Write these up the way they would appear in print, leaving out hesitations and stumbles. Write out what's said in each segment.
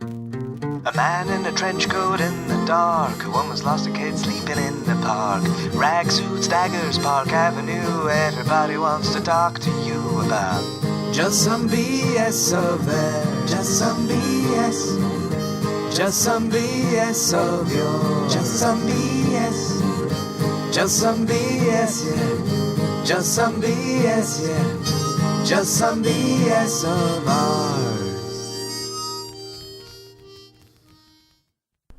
A man in a trench coat in the dark. A woman's lost a kid sleeping in the park. Rag suits, daggers, Park Avenue. Everybody wants to talk to you about just some BS of there. Just some BS. Just some BS of yours. Just some BS. Just some BS, yeah. Just some BS, yeah. Just some BS of ours.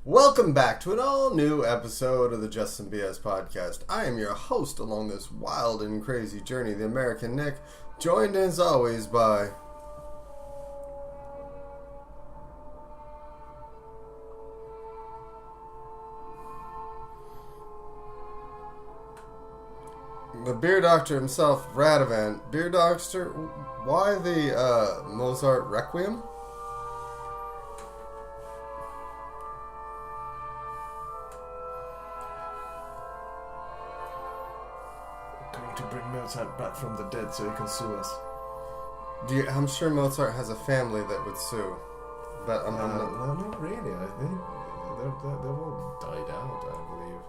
Welcome back to an all-new episode of the Just Some BS podcast. I am your host along this wild and crazy journey, the American Nick, joined as always by... the beer doctor himself, Radovan. Beer doctor, why the Mozart Requiem? To bring Mozart back from the dead so he can sue us. I'm sure Mozart has a family that would sue, but I'm not... No, not really. I think they've all died out, I believe.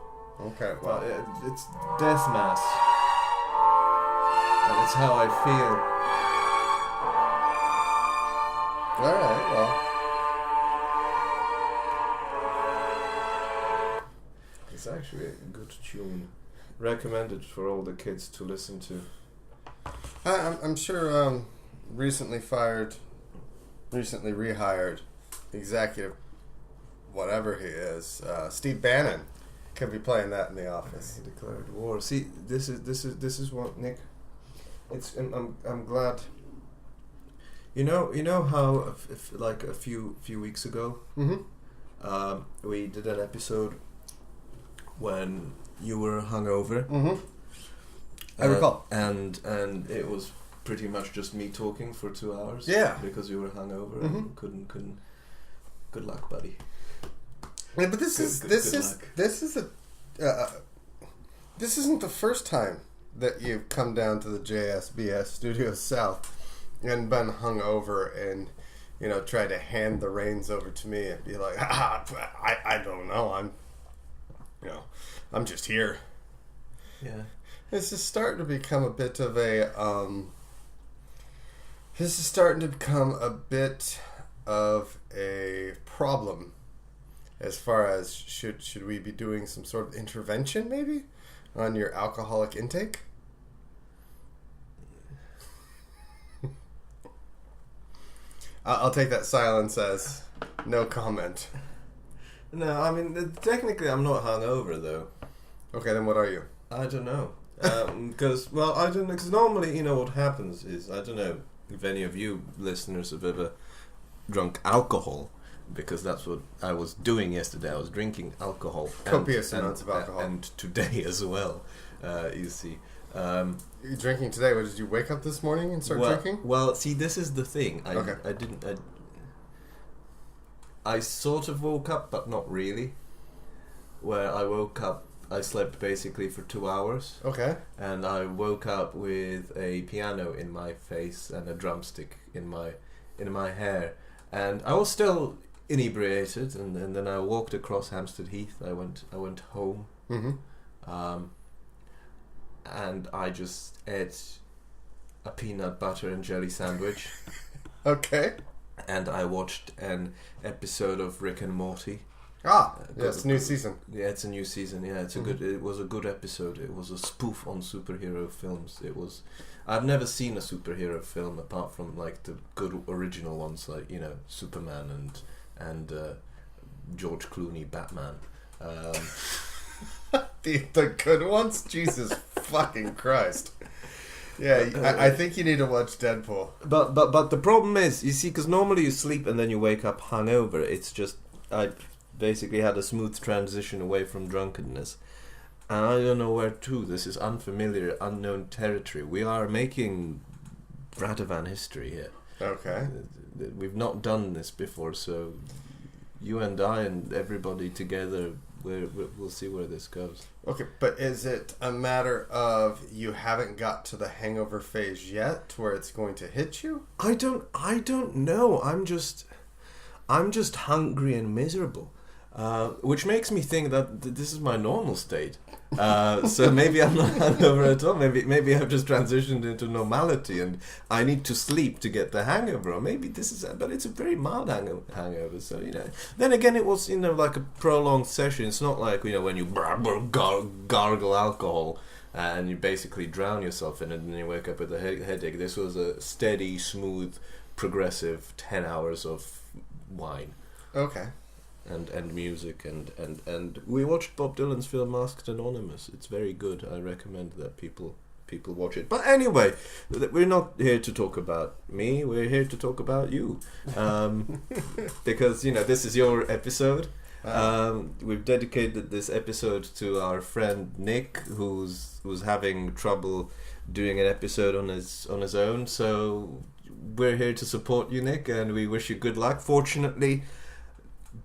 Okay, well... But it's death mass. And it's how I feel. Alright, well... It's actually a good tune. Recommended for all the kids to listen to. I'm sure recently rehired executive, whatever he is, Steve Bannon, could be playing that in the office. He declared war. See, this is what, Nick. I'm glad. You know how like a few weeks ago, we did an episode when you were hungover. Mm-hmm. I recall. And it was pretty much just me talking for 2 hours. Yeah. Because you were hungover and couldn't. Good luck, buddy. Yeah, but this isn't the first time that you've come down to the JSBS Studios South and been hungover and tried to hand the reins over to me and be like, I don't know, I'm just here. Yeah. This is starting to become a bit of a problem as far as should we be doing some sort of intervention maybe on your alcoholic intake? I'll take that silence as no comment. No, I mean, technically I'm not hungover, though. Okay, then what are you? I don't know. Because normally, what happens is, I don't know if any of you listeners have ever drunk alcohol, because that's what I was doing yesterday. I was drinking alcohol. Copious amounts of alcohol. And today as well, you see. You're drinking today? What, did you wake up this morning and start drinking? Well, see, this is the thing. Okay. I sort of woke up, but not really. Where I woke up, I slept basically for 2 hours. Okay. And I woke up with a piano in my face and a drumstick in my hair. And I was still inebriated, and then I walked across Hampstead Heath. I went home. Mm-hmm. And I just ate a peanut butter and jelly sandwich. Okay. And I watched an episode of Rick and Morty. Yeah, it's a new season. Yeah, it's a new season. Yeah, it's It was a good episode. It was a spoof on superhero films. I've never seen a superhero film apart from like the good original ones, like Superman and George Clooney Batman. The good ones? Jesus fucking Christ. Yeah, I think you need to watch Deadpool. But the problem is, you see, because normally you sleep and then you wake up hungover. It's just, I basically had a smooth transition away from drunkenness. And I don't know where to. This is unfamiliar, unknown territory. We are making Radovan history here. Okay. We've not done this before, so you and I and everybody together, we'll see where this goes. Okay, but is it a matter of you haven't got to the hangover phase yet, where it's going to hit you? I don't know. I'm just hungry and miserable. Which makes me think that this is my normal state. So maybe I'm not hungover at all. Maybe I've just transitioned into normality and I need to sleep to get the hangover. Or maybe this is, but it's a very mild hangover. So then again, it was like a prolonged session. It's not like when you gargle alcohol and you basically drown yourself in it and you wake up with a headache. This was a steady, smooth, progressive 10 hours of wine. Okay. And music and we watched Bob Dylan's film Masked Anonymous. It's very good. I recommend that people watch it. But anyway, we're not here to talk about me. We're here to talk about you, because this is your episode. We've dedicated this episode to our friend Nick, who's having trouble doing an episode on his own. So we're here to support you, Nick, and we wish you good luck. Fortunately,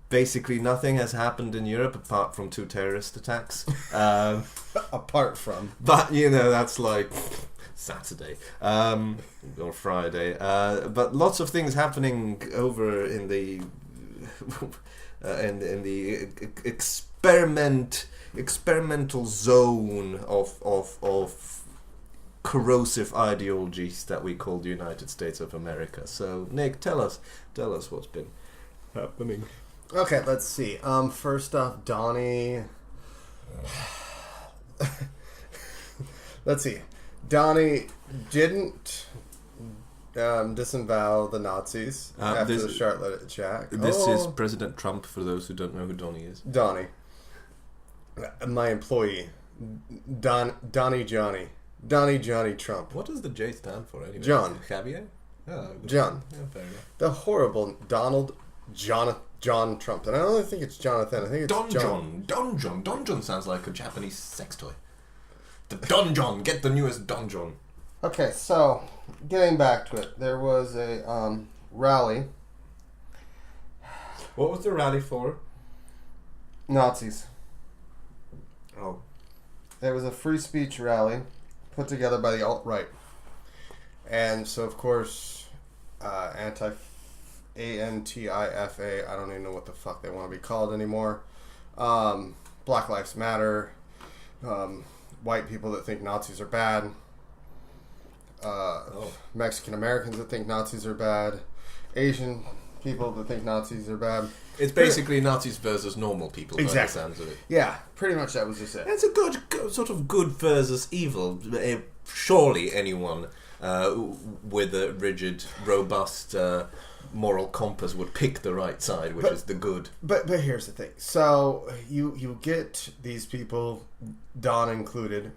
basically nothing has happened in Europe apart from 2 terrorist attacks. Apart from. But, that's like Saturday or Friday. But lots of things happening over in the in the experimental zone of corrosive ideologies that we call the United States of America. So, Nick, tell us what's been happening. Okay, let's see. First off, Donnie. Let's see. Donnie didn't disavow the Nazis after the Charlotte attack. This is President Trump, for those who don't know who Donnie is. Donnie. My employee. Donnie Johnny Trump. What does the J stand for anyway? John. Javier? Oh, John. Yeah, fair enough. The horrible John Trump. And I don't think it's Jonathan. I think it's John. Don John sounds like a Japanese sex toy. The Don John. Get the newest Don John. Okay, so getting back to it, there was a rally. What was the rally for? Nazis. Oh. It was a free speech rally put together by the alt-right. And so, of course, ANTIFA, I don't even know what the fuck they want to be called anymore. Black Lives Matter. White people that think Nazis are bad. Mexican Americans that think Nazis are bad. Asian people that think Nazis are bad. It's basically Nazis versus normal people. Exactly. By the sounds of it. Yeah, pretty much that was just it. It's a good sort of good versus evil. Surely anyone with a rigid, robust moral compass would pick the right side, which is the good. But here's the thing. So you get these people, Don included,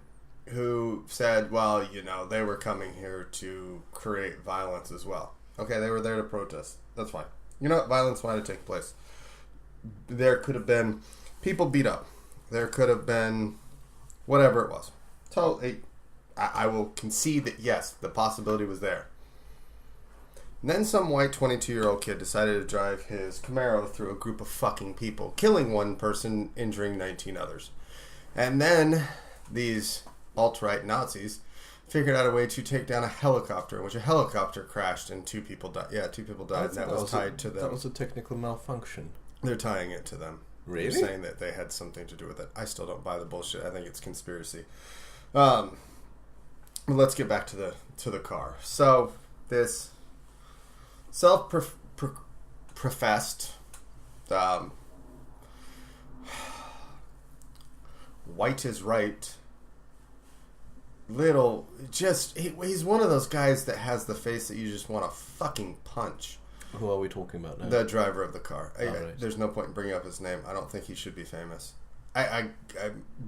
who said, well, they were coming here to create violence as well. Okay, they were there to protest. That's fine. Violence might have taken place. There could have been people beat up. There could have been whatever it was. So I will concede that, yes, the possibility was there. And then some white 22-year-old kid decided to drive his Camaro through a group of fucking people, killing one person, injuring 19 others. And then these alt-right Nazis figured out a way to take down a helicopter, in which a helicopter crashed and 2 people died. Yeah, 2 people died, and that was tied to them. That was a technical malfunction. They're tying it to them. Really? They're saying that they had something to do with it. I still don't buy the bullshit. I think it's conspiracy. But let's get back to the car. So this self-professed white is right. He's one of those guys that has the face that you just want to fucking punch. Who are we talking about now? The driver of the car. Right. There's no point in bringing up his name. I don't think he should be famous. I'm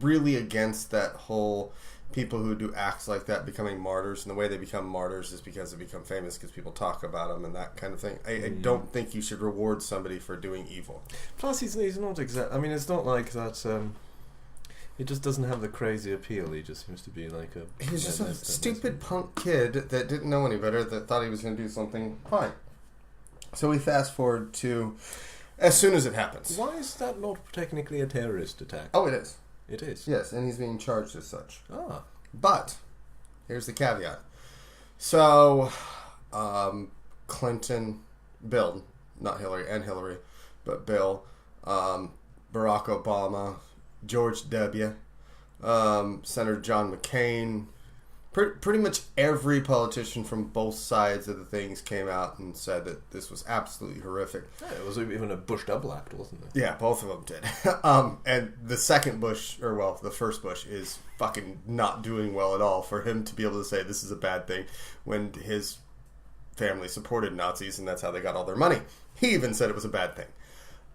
really against that whole people who do acts like that becoming martyrs, and the way they become martyrs is because they become famous because people talk about them and that kind of thing. I don't think you should reward somebody for doing evil. Plus, he's not exact. I mean, it's not like that. He just doesn't have the crazy appeal. He just seems to be like a... He's just a stupid punk kid that didn't know any better, that thought he was going to do something fine. So we fast forward to as soon as it happens. Why is that not technically a terrorist attack? Oh, it is. It is? Yes, and he's being charged as such. Ah. But, here's the caveat. So, Bill not Hillary and Hillary, but Bill, Barack Obama, George W., Senator John McCain. Pretty much every politician from both sides of the things came out and said that this was absolutely horrific. Yeah, it was even a Bush double act, wasn't it? Yeah, both of them did. And the second Bush, the first Bush, is fucking not doing well at all. For him to be able to say this is a bad thing when his family supported Nazis and that's how they got all their money. He even said it was a bad thing.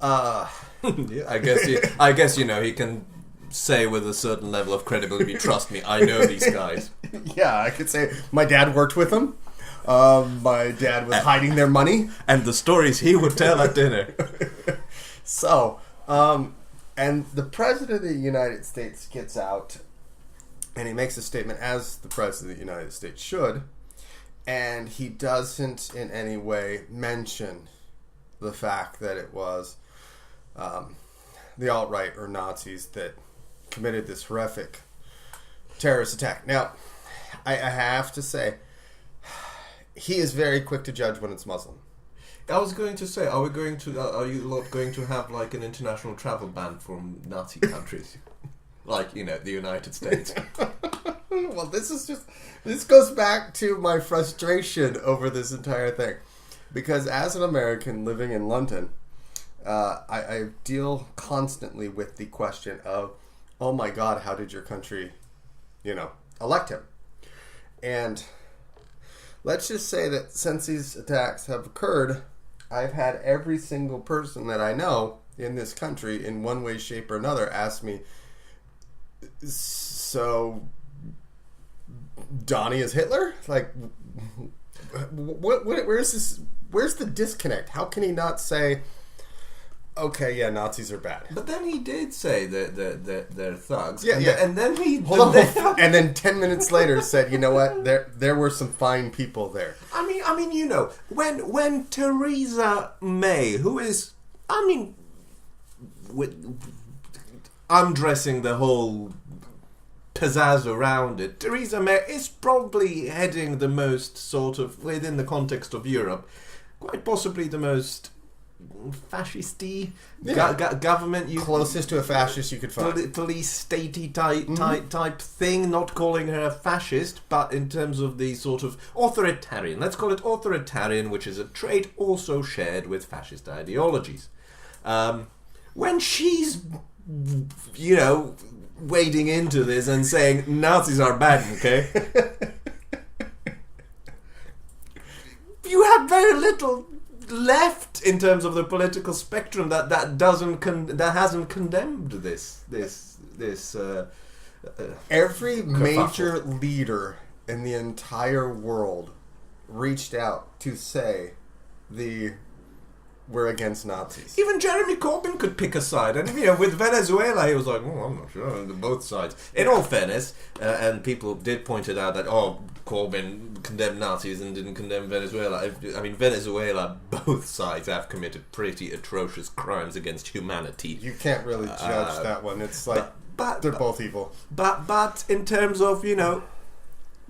Yeah, I guess he can say with a certain level of credibility, trust me, I know these guys. Yeah, I could say my dad worked with them. My dad was hiding their money. And the stories he would tell at dinner. So, and the President of the United States gets out and he makes a statement as the President of the United States should, and he doesn't in any way mention the fact that it was the alt-right or Nazis that committed this horrific terrorist attack. Now, I have to say, he is very quick to judge when it's Muslim. I was going to say, are you lot going to have like an international travel ban from Nazi countries? Like, the United States. Well, this goes back to my frustration over this entire thing. Because as an American living in London, I deal constantly with the question of, oh my God, how did your country, elect him? And let's just say that since these attacks have occurred, I've had every single person that I know in this country in one way, shape, or another ask me, so Donnie is Hitler? Like, where's the disconnect? How can he not say, okay, yeah, Nazis are bad? But then he did say that they're thugs. Yeah, and then he... And then 10 minutes later said, you know what, there were some fine people there. I mean, when Theresa May, who is, undressing the whole pizzazz around it, Theresa May is probably heading the most sort of, within the context of Europe, quite possibly the most fascisty government, closest to a fascist you could find, police statey type thing. Not calling her a fascist, but in terms of the sort of authoritarian, let's call it authoritarian, which is a trait also shared with fascist ideologies. When she's wading into this and saying Nazis are bad, okay, you have very little left in terms of the political spectrum that hasn't condemned this. Every major leader in the entire world reached out to say we're against Nazis. Even Jeremy Corbyn could pick a side, and with Venezuela he was like, I'm not sure on both sides. In all fairness, and people did point it out that Corbyn condemned Nazis and didn't condemn Venezuela. Venezuela, both sides have committed pretty atrocious crimes against humanity. You can't really judge that one. It's like they're both evil. But in terms of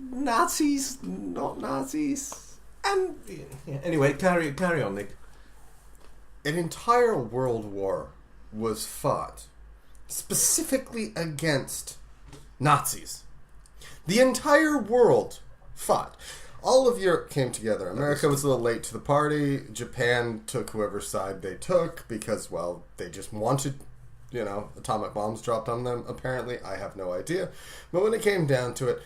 Nazis, not Nazis, and anyway, carry on, Nick. An entire world war was fought specifically against Nazis. The entire world fought. All of Europe came together. America was a little late to the party. Japan took whoever side they took because, well, they just wanted, atomic bombs dropped on them, apparently. I have no idea. But when it came down to it,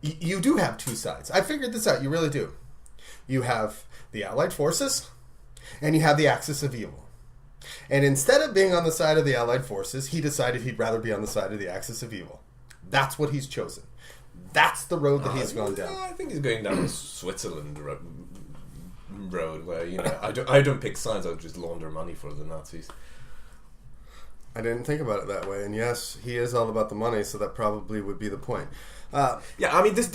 you do have two sides. I figured this out. You really do. You have the Allied forces, and you have the axis of evil. And instead of being on the side of the Allied forces, he decided he'd rather be on the side of the axis of evil. That's what he's chosen. That's the road that he's gone down. I think he's going down the Switzerland road where, I don't pick sides, I'll just launder money for the Nazis. I didn't think about it that way. And yes, he is all about the money, so that probably would be the point. This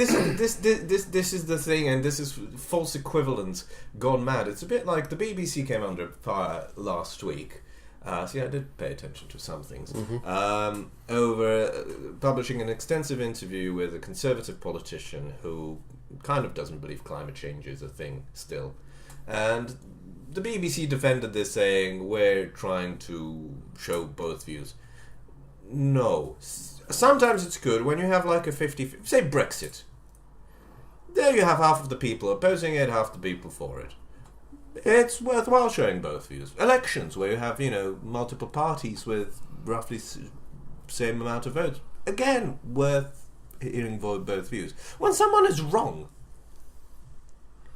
is the thing, and this is false equivalence gone mad. It's a bit like the BBC came under fire last week. I did pay attention to some things. Mm-hmm. Over publishing an extensive interview with a conservative politician who kind of doesn't believe climate change is a thing still. And the BBC defended this, saying, we're trying to show both views. No. Sometimes it's good when you have like a 50... Say Brexit. There you have half of the people opposing it, half the people for it. It's worthwhile showing both views. Elections, where you have, multiple parties with roughly same amount of votes. Again, worth hearing both views. When someone is wrong,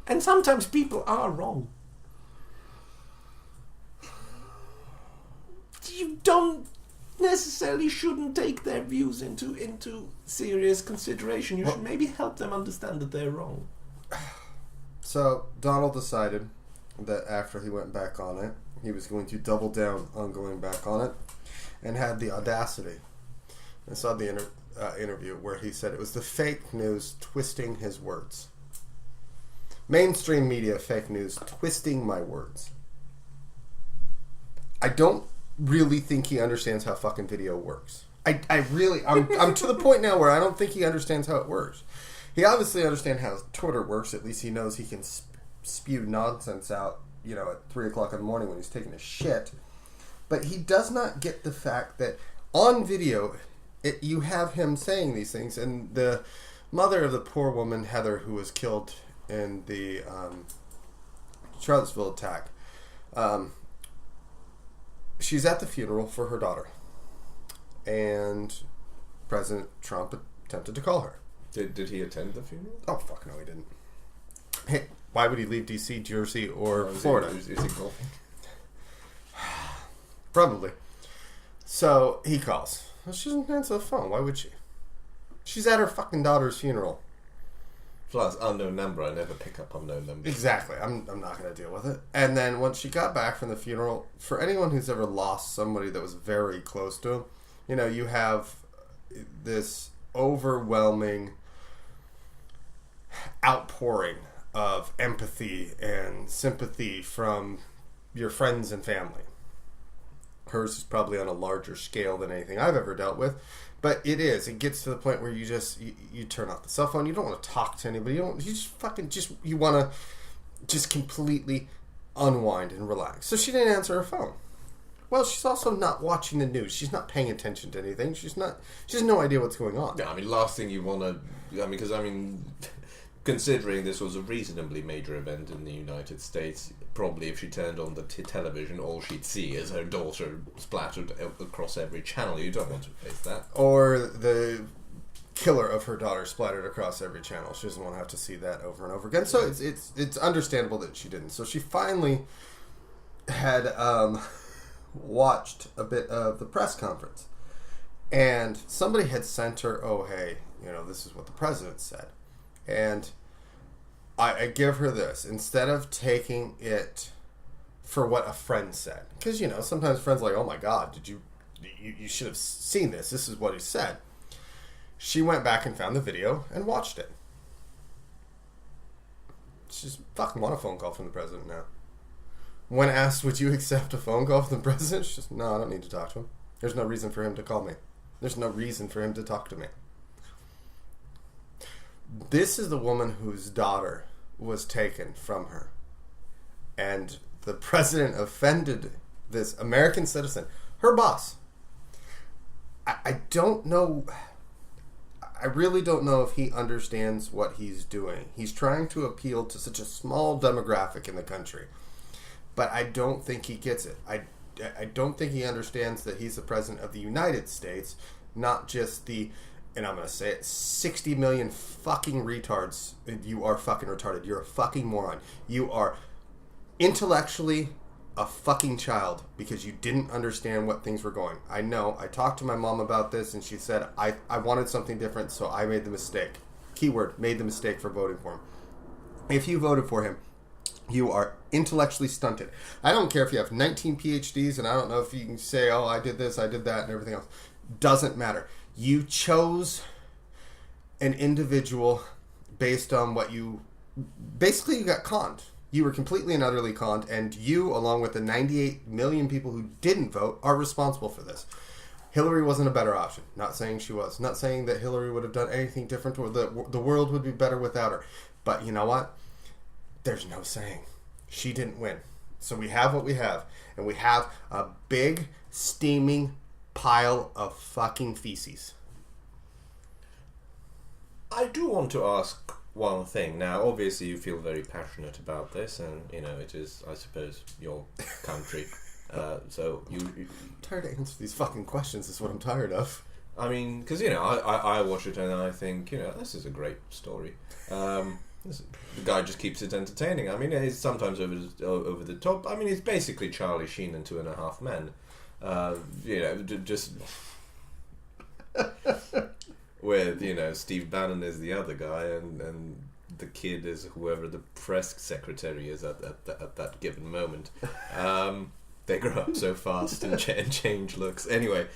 and sometimes people are wrong, you don't necessarily shouldn't take their views into serious consideration. You should maybe help them understand that they're wrong. So Donald decided that after he went back on it, he was going to double down on going back on it, and had the audacity. I saw the interview where he said it was the fake news twisting his words. Mainstream media fake news twisting my words. I don't really think he understands how fucking video works. I'm to the point now where I don't think he understands how it works. He obviously understands how Twitter works. At least he knows he can spew nonsense out, at 3 o'clock in the morning when he's taking a shit. But he does not get the fact that on video, you have him saying these things. And the mother of the poor woman, Heather, who was killed in the Charlottesville attack, she's at the funeral for her daughter. And President Trump attempted to call her. Did he attend the funeral? Oh, fuck no, he didn't. Hey, why would he leave D.C., Jersey, or Florida? Is he golfing? Probably. So he calls. Well, she doesn't answer the phone. Why would she? She's at her fucking daughter's funeral. Plus, unknown number. I never pick up unknown numbers. Exactly. I'm not going to deal with it. And then when she got back from the funeral, for anyone who's ever lost somebody that was very close to him, you have this overwhelming outpouring of empathy and sympathy from your friends and family. Hers is probably on a larger scale than anything I've ever dealt with, but it gets to the point where you just you turn off the cell phone. You don't want to talk to anybody. You want to just completely unwind and relax. So she didn't answer her phone. Well, she's also not watching the news. She's not paying attention to anything. She has no idea what's going on. Yeah, last thing you want to... considering this was a reasonably major event in the United States, probably if she turned on the television, all she'd see is her daughter splattered across every channel. You don't want to face that. Or the killer of her daughter splattered across every channel. She doesn't want to have to see that over and over again. So it's understandable that she didn't. So she finally had watched a bit of the press conference. And somebody had sent her, oh, hey, this is what the president said. And I give her this. Instead of taking it for what a friend said. Because, sometimes friends are like, oh my God, you should have seen this. This is what he said. She went back and found the video and watched it. She's fucking want a phone call from the president now. When asked, would you accept a phone call from the president? She's just, no, I don't need to talk to him. There's no reason for him to call me. There's no reason for him to talk to me. This is the woman whose daughter was taken from her. And the president offended this American citizen, her boss. I don't know. I really don't know if he understands what he's doing. He's trying to appeal to such a small demographic in the country. But I don't think he gets it. I don't think he understands that he's the president of the United States, not just the... And I'm going to say it, 60 million fucking retards. You are fucking retarded. You're a fucking moron. You are intellectually a fucking child because you didn't understand what things were going. I know. I talked to my mom about this and she said, I wanted something different, so I made the mistake. Keyword, made the mistake for voting for him. If you voted for him, you are intellectually stunted. I don't care if you have 19 PhDs and I don't know if you can say, oh, I did this, I did that, and everything else. Doesn't matter. You chose an individual based on what you... Basically, you got conned. You were completely and utterly conned, and you, along with the 98 million people who didn't vote, are responsible for this. Hillary wasn't a better option. Not saying she was. Not saying that Hillary would have done anything different or the world would be better without her. But you know what? There's no saying. She didn't win. So we have what we have. And we have a big, steaming pile of fucking feces. I do want to ask one thing. Now, obviously, you feel very passionate about this, and it is, I suppose, your country. So I'm tired to answer these fucking questions. Is what I'm tired of. I mean, because I watch it and I think this is a great story. The guy just keeps it entertaining. I mean, it's sometimes over the top. I mean, it's basically Charlie Sheen and 2.5 Men. Just with Steve Bannon is the other guy, and the kid is whoever the press secretary is at that given moment. They grow up so fast and change looks. Anyway,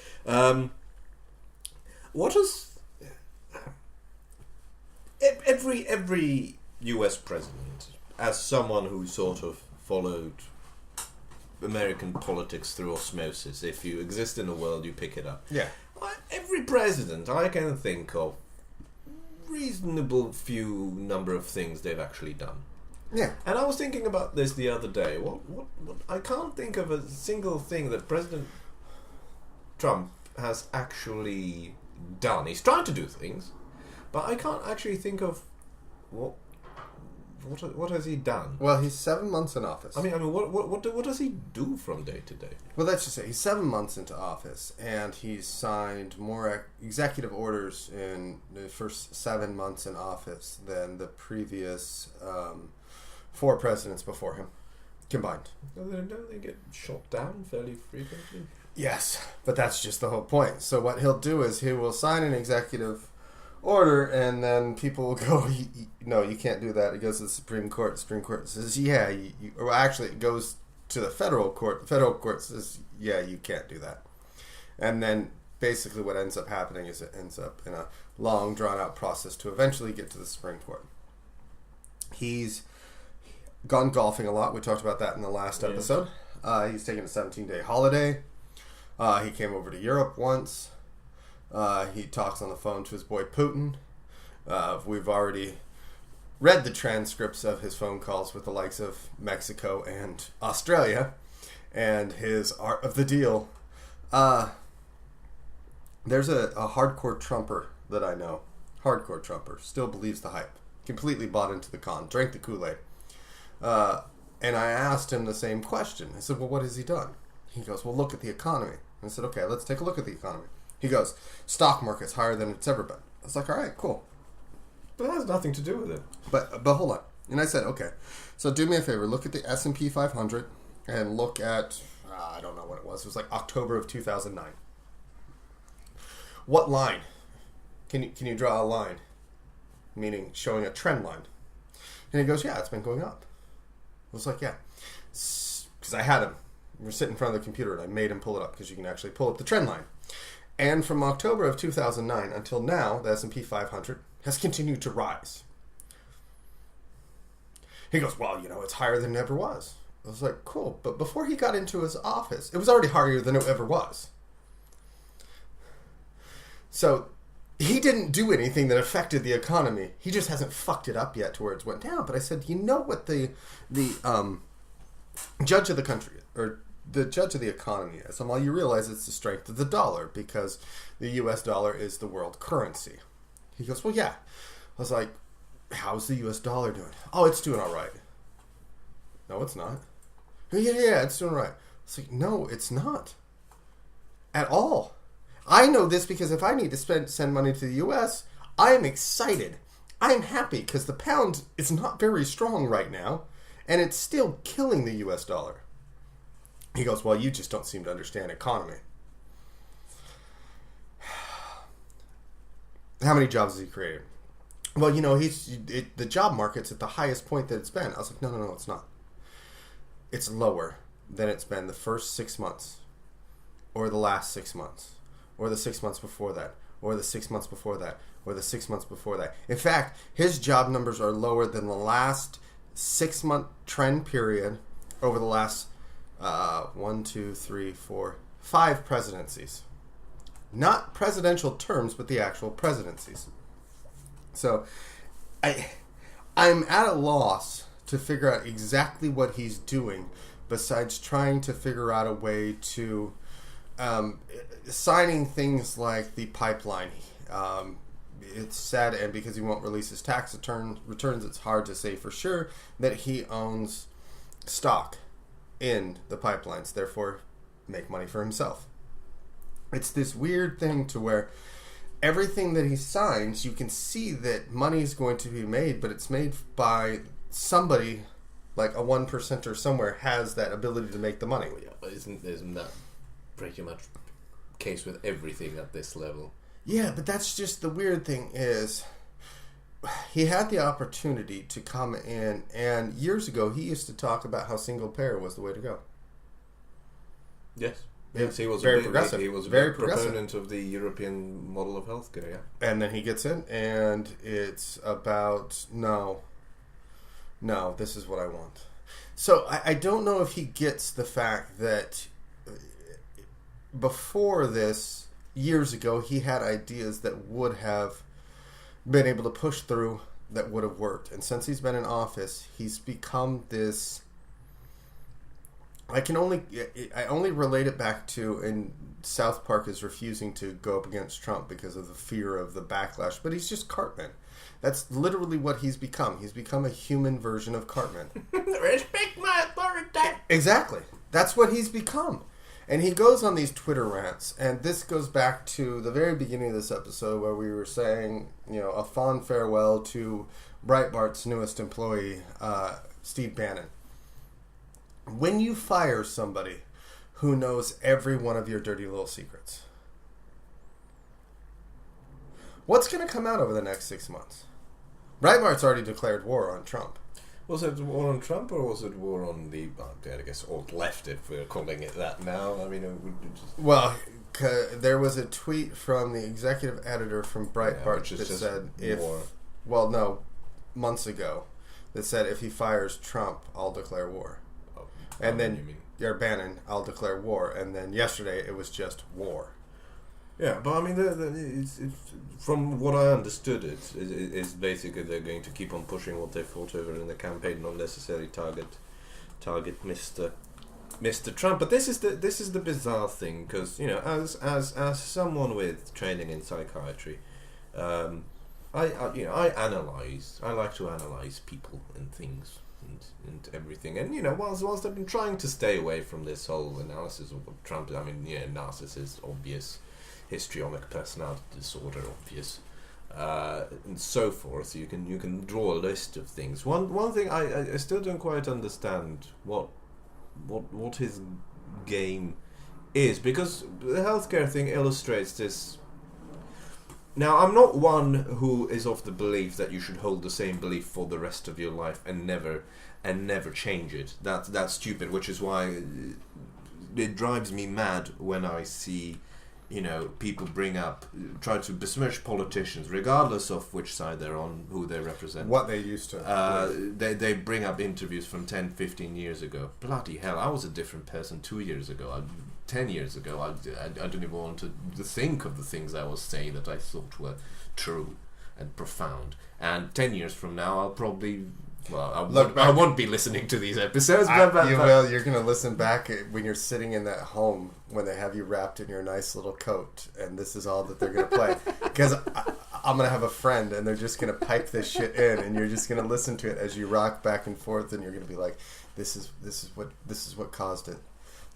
what is every U.S. president, as someone who sort of followed American politics through osmosis, if you exist in the world, you pick it up. Yeah. Every president I can think of reasonable few number of things they've actually done. Yeah. And I was thinking about this the other day. What I can't think of a single thing that President Trump has actually done. He's trying to do things, but I can't actually think of what has he done. Well, he's 7 months in office. I mean, what does he do from day to day? Well, let's just say he's 7 months into office, and he's signed more executive orders in the first 7 months in office than the previous 4 presidents before him combined. Don't they get shot down fairly frequently? Yes, but that's just the whole point. So what he'll do is he will sign an executive order, and then people will go, no, you can't do that. It goes to the Supreme Court. The Supreme Court says, yeah, or actually it goes to the federal court. The federal court says, yeah, you can't do that. And then basically what ends up happening is it ends up in a long, drawn-out process to eventually get to the Supreme Court. He's gone golfing a lot. We talked about that in the last episode. He's taken a 17-day holiday. He came over to Europe once. He talks on the phone to his boy Putin. We've already read the transcripts of his phone calls with the likes of Mexico and Australia, and his art of the deal. There's a hardcore Trumper that I know. Hardcore Trumper. Still believes the hype. Completely bought into the con. Drank the Kool-Aid. And I asked him the same question. I said, well, what has he done? He goes, well, look at the economy. And I said, okay, let's take a look at the economy. He goes, stock market's higher than it's ever been. I was like, all right, cool. But that has nothing to do with it. But hold on. And I said, okay, so do me a favor. Look at the S&P 500 and look at, I don't know what it was. It was like October of 2009. What line? Can you draw a line? Meaning showing a trend line. And he goes, yeah, it's been going up. I was like, yeah. Because I had him. We were sitting in front of the computer, and I made him pull it up because you can actually pull up the trend line. And from October of 2009 until now, the S&P 500 has continued to rise. He goes, well, it's higher than it ever was. I was like, cool. But before he got into his office, it was already higher than it ever was. So he didn't do anything that affected the economy. He just hasn't fucked it up yet to where it's went down. But I said, you know what the judge of the country, or the judge of the economy is? And well, you realize it's the strength of the dollar, because the U.S. dollar is the world currency. He goes, well, yeah. I was like, how's the U.S. dollar doing? Oh, it's doing all right. No, it's not. Yeah, it's doing all right. I was like, no, it's not. At all. I know this because if I need to send money to the U.S., I am excited. I am happy because the pound is not very strong right now, and it's still killing the U.S. dollar. He goes, well, you just don't seem to understand economy. How many jobs has he created? Well, the job market's at the highest point that it's been. I was like, no, it's not. It's lower than it's been the first 6 months, or the last 6 months, or the 6 months before that, or the 6 months before that, or the 6 months before that. In fact, his job numbers are lower than the last 6-month trend period over the last 5 presidencies. Not presidential terms, but the actual presidencies. So I'm at a loss to figure out exactly what he's doing, besides trying to figure out a way to signing things like the pipeline. It's sad, and because he won't release his tax returns, it's hard to say for sure that he owns stock in the pipelines, therefore make money for himself. It's this weird thing to where everything that he signs, you can see that money is going to be made, but it's made by somebody, like a 1%er somewhere has that ability to make the money. Yeah, but isn't that pretty much the case with everything at this level? Yeah, but that's just the weird thing is he had the opportunity to come in, and years ago he used to talk about how single payer was the way to go. Yes. Yes, he was very a progressive. He was a very big progressive proponent of the European model of healthcare. Yeah, and then he gets in, and it's about no, this is what I want. So I don't know if he gets the fact that before this, years ago, he had ideas that would have been able to push through, that would have worked. And since he's been in office, he's become this... I only relate it back to, and South Park is refusing to go up against Trump because of the fear of the backlash, but he's just Cartman. That's literally what he's become. He's become a human version of Cartman. Respect my authority. Exactly. That's what he's become. And he goes on these Twitter rants, and this goes back to the very beginning of this episode where we were saying, a fond farewell to Breitbart's newest employee, Steve Bannon. When you fire somebody who knows every one of your dirty little secrets, what's going to come out over the next 6 months? Breitbart's already declared war on Trump. Was it war on Trump, or was it war on the, I guess, alt-left, if we're calling it that now? I mean, it would just... Well, there was a tweet from the executive editor from Breitbart that said, months ago, that said, if he fires Trump, I'll declare war. Oh, and then, Bannon, I'll declare war. And then yesterday, it was just war. Yeah, but I mean, it's, from what I understood, it's basically they're going to keep on pushing what they fought over in the campaign, not necessarily target Mr. Trump. But this is the bizarre thing, because as someone with training in psychiatry, I like to analyze people and things and everything, and whilst I've been trying to stay away from this whole analysis of Trump, I mean, narcissist, obvious. Histrionic personality disorder, obvious, and so forth. You can draw a list of things. One thing I still don't quite understand what his game is, because the healthcare thing illustrates this. Now, I'm not one who is of the belief that you should hold the same belief for the rest of your life and never change it. That's stupid. Which is why it drives me mad when I see. People try to besmirch politicians, regardless of which side they're on, who they represent. What they used to. They bring up interviews from 10, 15 years ago. Bloody hell, I was a different person 2 years ago. 10 years ago, I didn't even want to think of the things I was saying that I thought were true and profound. And 10 years from now, I'll probably... Well, I won't be listening to these episodes. You will. You're going to listen back when you're sitting in that home when they have you wrapped in your nice little coat, and this is all that they're going to play. Because I'm going to have a friend, and they're just going to pipe this shit in, and you're just going to listen to it as you rock back and forth, and you're going to be like, "This is what caused it.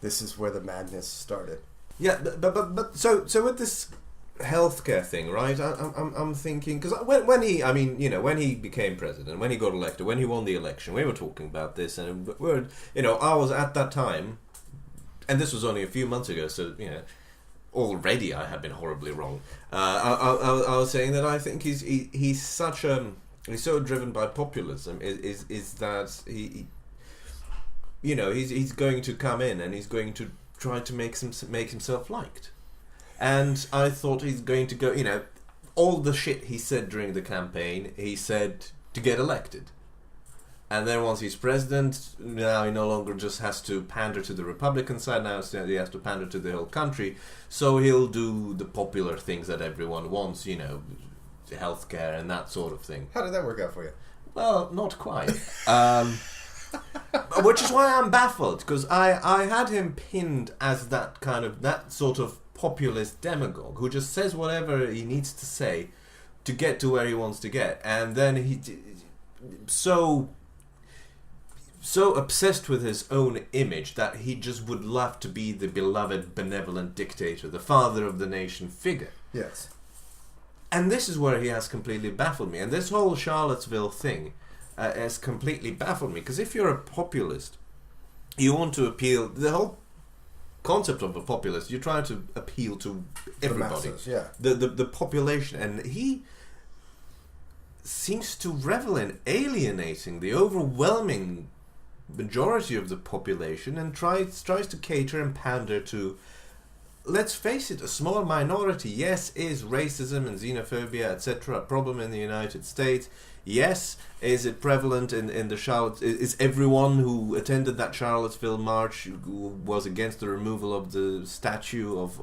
This is where the madness started." Yeah, but so with this healthcare thing, right? I'm thinking, because when he became president, when he got elected, when he won the election, we were talking about this, and I was at that time, and this was only a few months ago, so already I had been horribly wrong. I was saying that I think he's so driven by populism is that he's going to come in and he's going to try to make himself liked. And I thought he's going to go, all the shit he said during the campaign, he said to get elected. And then once he's president, now he no longer just has to pander to the Republican side, now he has to pander to the whole country. So he'll do the popular things that everyone wants, healthcare and that sort of thing. How did that work out for you? Well, not quite. Which is why I'm baffled, because I had him pinned as that sort of populist demagogue who just says whatever he needs to say to get to where he wants to get, and then he so obsessed with his own image that he just would love to be the beloved, benevolent dictator, the father of the nation figure. Yes. And this is where he has completely baffled me. And this whole Charlottesville thing has completely baffled me. Because if you're a populist, you want to appeal... The whole concept of a populist, you try to appeal to everybody. The masses, yeah. The population. And he seems to revel in alienating the overwhelming majority of the population and tries to cater and pander to... Let's face it, a small minority, yes, is racism and xenophobia, etc., a problem in the United States. Yes, is it prevalent in the Charlottesville? Is everyone who attended that Charlottesville march who was against the removal of the statue of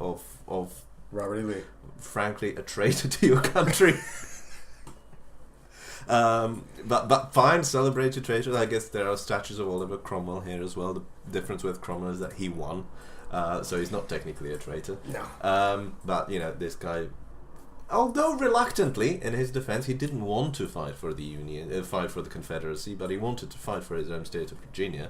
Robert E. Lee, frankly, a traitor to your country? But fine, celebrate your traitor. I guess there are statues of Oliver Cromwell here as well. The difference with Cromwell is that he won. So he's not technically a traitor. No. But, this guy, although reluctantly, in his defense, he didn't want to fight for the Union, fight for the Confederacy, but he wanted to fight for his own state of Virginia.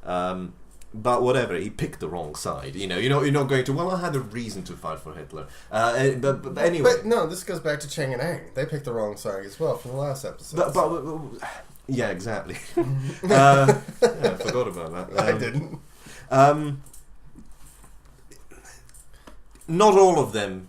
But whatever, he picked the wrong side. You're not going to, well, I had a reason to fight for Hitler. But anyway. But no, this goes back to Chang and Ang. They picked the wrong side as well from the last episode. But yeah, exactly. I forgot about that. I didn't. Not all of them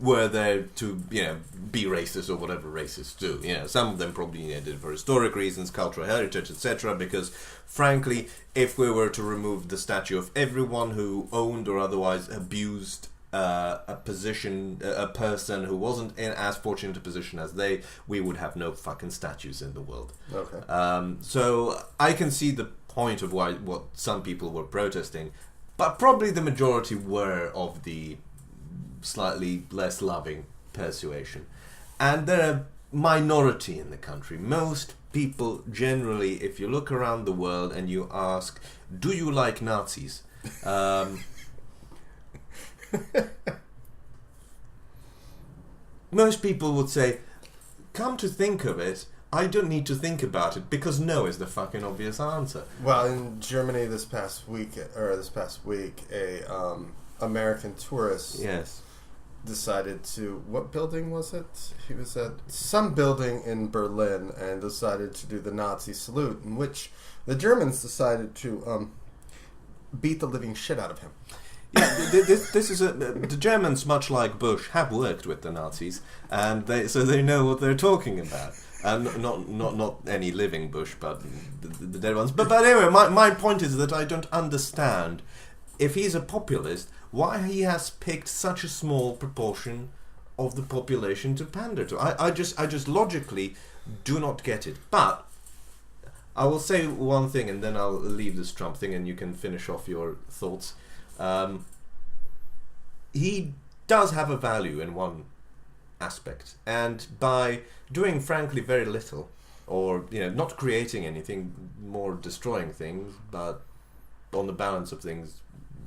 were there to, be racist or whatever racists do. Some of them probably did it for historic reasons, cultural heritage, etc. Because, frankly, if we were to remove the statue of everyone who owned or otherwise abused a person who wasn't in as fortunate a position as they, we would have no fucking statues in the world. Okay. So I can see the point of what some people were protesting, but probably the majority were of the slightly less loving persuasion. And they're a minority in the country. Most people generally, if you look around the world and you ask, do you like Nazis? Most people would say, come to think of it, I don't need to think about it, because no is the fucking obvious answer. Well, in Germany this past week, a American tourist decided to... What building was it? He was at some building in Berlin and decided to do the Nazi salute, in which the Germans decided to beat the living shit out of him. Yeah, this is the Germans, much like Bush, have worked with the Nazis, and they know what they're talking about. Not any living Bush, but the dead ones. But anyway, my point is that I don't understand, if he's a populist, why he has picked such a small proportion of the population to pander to. I just logically do not get it. But I will say one thing, and then I'll leave this Trump thing, and you can finish off your thoughts. He does have a value in one aspect, and by doing frankly very little, or not creating anything, more destroying things, but on the balance of things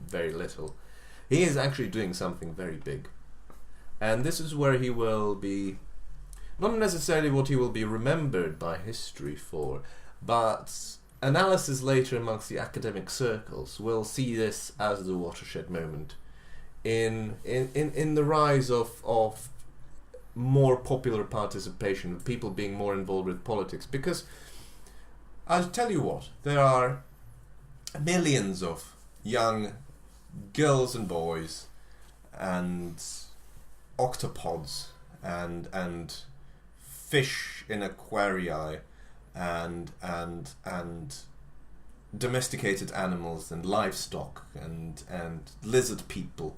very little, he is actually doing something very big. And this is where he will be, not necessarily what he will be remembered by history for, but analysis later amongst the academic circles will see this as the watershed moment in the rise of more popular participation, of people being more involved with politics. Because I'll tell you what, there are millions of young girls and boys and octopods and fish in aquarii and domesticated animals and livestock and lizard people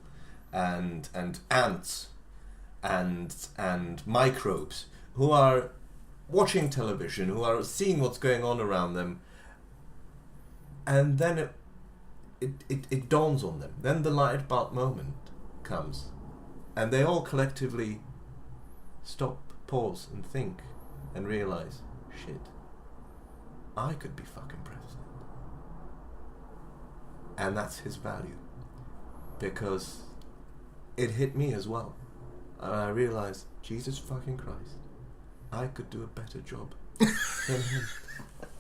and ants and microbes who are watching television, who are seeing what's going on around them, and then it dawns on them. Then the light bulb moment comes, and they all collectively stop, pause, and think, and realize, shit, I could be fucking president. And that's his value. Because it hit me as well. And I realized, Jesus fucking Christ, I could do a better job than him.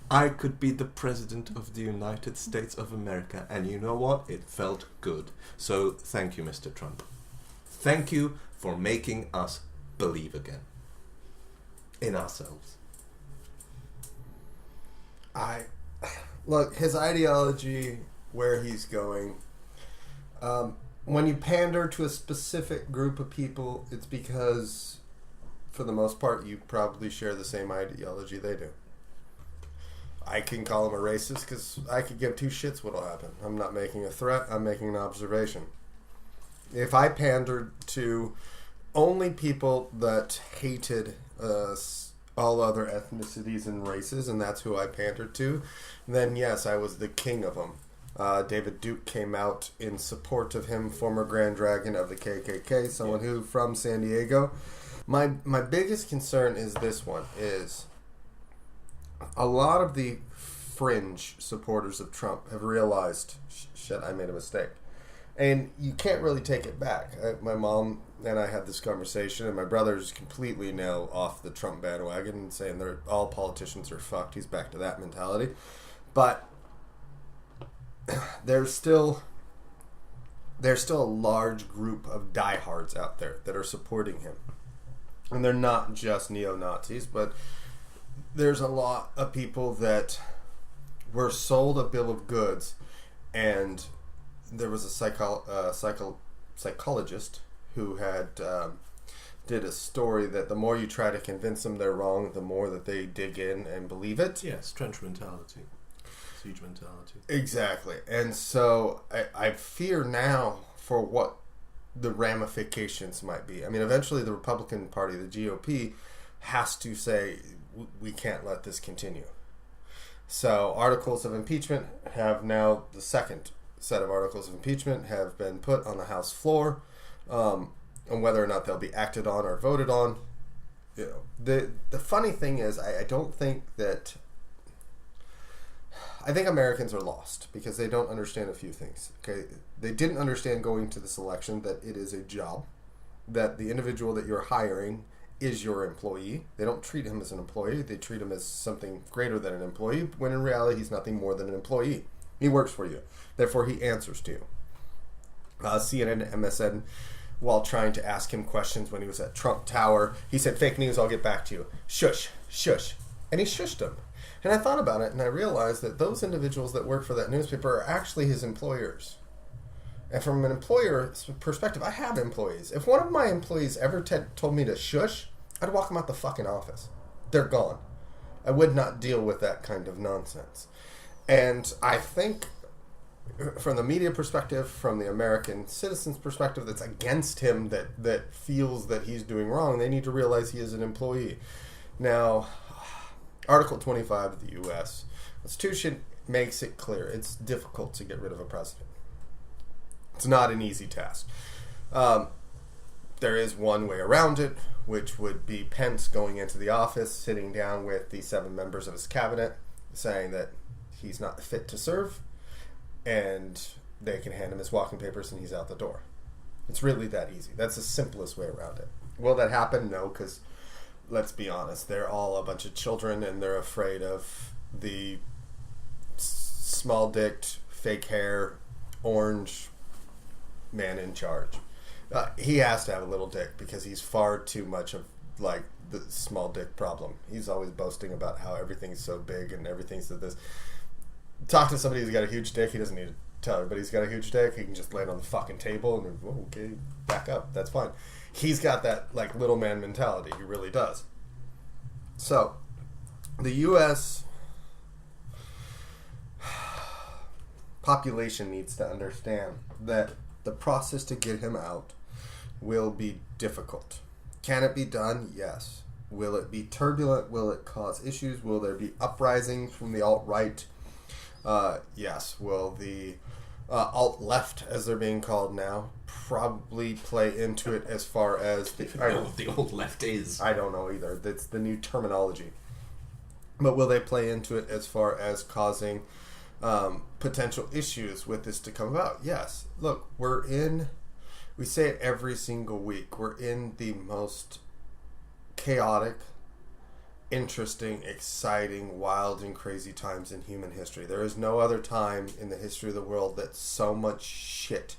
I could be the president of the United States of America. And you know what? It felt good. So thank you, Mr. Trump. Thank you for making us believe again in ourselves. Look, his ideology, where he's going, when you pander to a specific group of people, it's because, for the most part, you probably share the same ideology they do. I can call him a racist because I could give two shits what'll happen. I'm not making a threat, I'm making an observation. If I pandered to only people that hated all other ethnicities and races, and that's who I pandered to, then yes, I was the king of them. David Duke came out in support of him, former Grand Dragon of the KKK, someone who from San Diego. My biggest concern is this one, is a lot of the fringe supporters of Trump have realized, shit, I made a mistake. And you can't really take it back. My mom and I had this conversation, and my brother's completely now off the Trump bandwagon and saying that all politicians are fucked. He's back to that mentality. But there's still a large group of diehards out there that are supporting him. And they're not just neo-Nazis, but there's a lot of people that were sold a bill of goods, and there was a psychologist who had did a story that the more you try to convince them they're wrong, the more that they dig in and believe it. Yes, trench mentality. Siege mentality. Exactly. And so I fear now for what the ramifications might be. I mean, eventually the Republican Party, the GOP, has to say, we can't let this continue. So articles of impeachment have now, the second set of articles of impeachment have been put on the House floor, and whether or not they'll be acted on or voted on. You know, the funny thing is, I don't think that. I think Americans are lost because they don't understand a few things. Okay, they didn't understand going to this election that it is a job, that the individual that you're hiring is your employee. They don't treat him as an employee; they treat him as something greater than an employee. When in reality, he's nothing more than an employee. He works for you, therefore he answers to you. CNN, MSN, while trying to ask him questions when he was at Trump Tower, he said, "Fake news, I'll get back to you." Shush, shush. And he shushed him. And I thought about it, and I realized that those individuals that work for that newspaper are actually his employers. And from an employer perspective, I have employees. If one of my employees ever told me to shush, I'd walk them out the fucking office. They're gone. I would not deal with that kind of nonsense. And I think from the media perspective, from the American citizen's perspective that's against him, that feels that he's doing wrong, they need to realize he is an employee. Now, Article 25 of the U.S. Constitution makes it clear it's difficult to get rid of a president. It's not an easy task. There is one way around it, which would be Pence going into the office, sitting down with the 7 members of his cabinet, saying that he's not fit to serve, and they can hand him his walking papers and he's out the door. It's really that easy. That's the simplest way around it. Will that happen? No, because let's be honest, they're all a bunch of children and they're afraid of the small-dicked, fake hair, orange man in charge. He has to have a little dick because he's far too much of like the small dick problem. He's always boasting about how everything's so big and everything's so this. Talk to somebody who's got a huge dick. He doesn't need to tell everybody he's got a huge dick. He can just lay it on the fucking table and okay, back up. That's fine. He's got that like little man mentality. He really does. So, the U.S. population needs to understand that the process to get him out will be difficult. Can it be done? Yes. Will it be turbulent? Will it cause issues? Will there be uprisings from the alt-right? Yes. Will the alt-left, as they're being called now, probably play into it as far as... I don't know what the alt-left is. I don't know either. That's the new terminology. But will they play into it as far as causing potential issues with this to come about? Yes. Look, we say it every single week, we're in the most chaotic, interesting, exciting, wild, and crazy times in human history. There is no other time in the history of the world that so much shit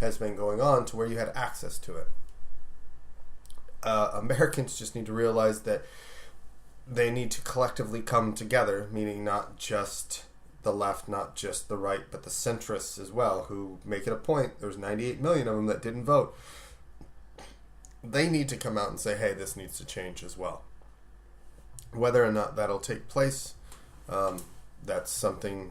has been going on to where you had access to it. Americans just need to realize that they need to collectively come together, meaning not just the left, not just the right, but the centrists as well, who make it a point. There's 98 million of them that didn't vote. They need to come out and say, hey, this needs to change as well. Whether or not that'll take place, that's something,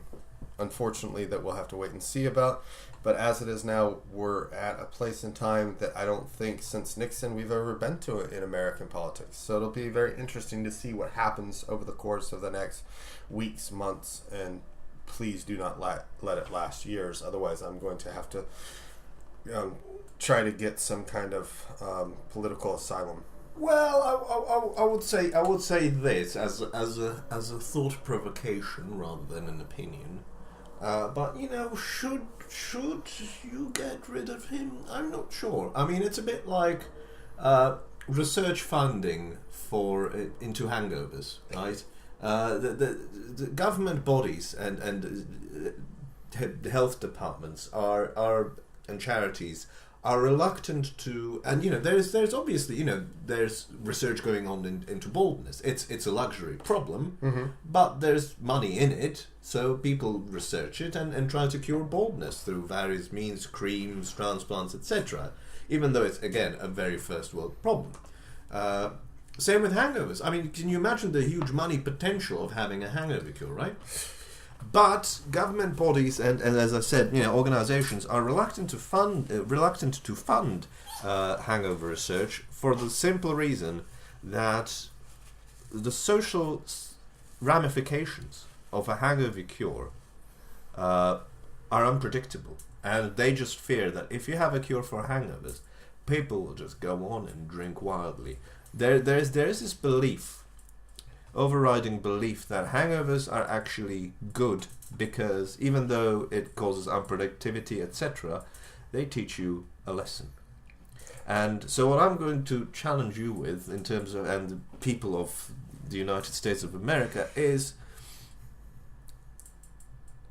unfortunately, that we'll have to wait and see about. But as it is now, we're at a place in time that I don't think since Nixon we've ever been to in American politics. So it'll be very interesting to see what happens over the course of the next weeks, months, and please do not let it last years. Otherwise, I'm going to have to try to get some kind of political asylum. Well, I would say this as a thought provocation rather than an opinion. But should you get rid of him? I'm not sure. I mean, it's a bit like research funding into hangovers, right? The government bodies and health departments and charities are reluctant to, and there's obviously there's research going on into baldness. It's a luxury problem, but there's money in it, so people research it and try to cure baldness through various means, creams, transplants, etc. Even though it's again a very first world problem. Same with hangovers. I mean, can you imagine the huge money potential of having a hangover cure, right? But government bodies and as I said, organizations are reluctant to fund hangover research for the simple reason that the social ramifications of a hangover cure are unpredictable, and they just fear that if you have a cure for hangovers, people will just go on and drink wildly. There is this belief, overriding belief, that hangovers are actually good because even though it causes unproductivity, etc., they teach you a lesson. And so what I'm going to challenge you with in terms of, and the people of the United States of America, is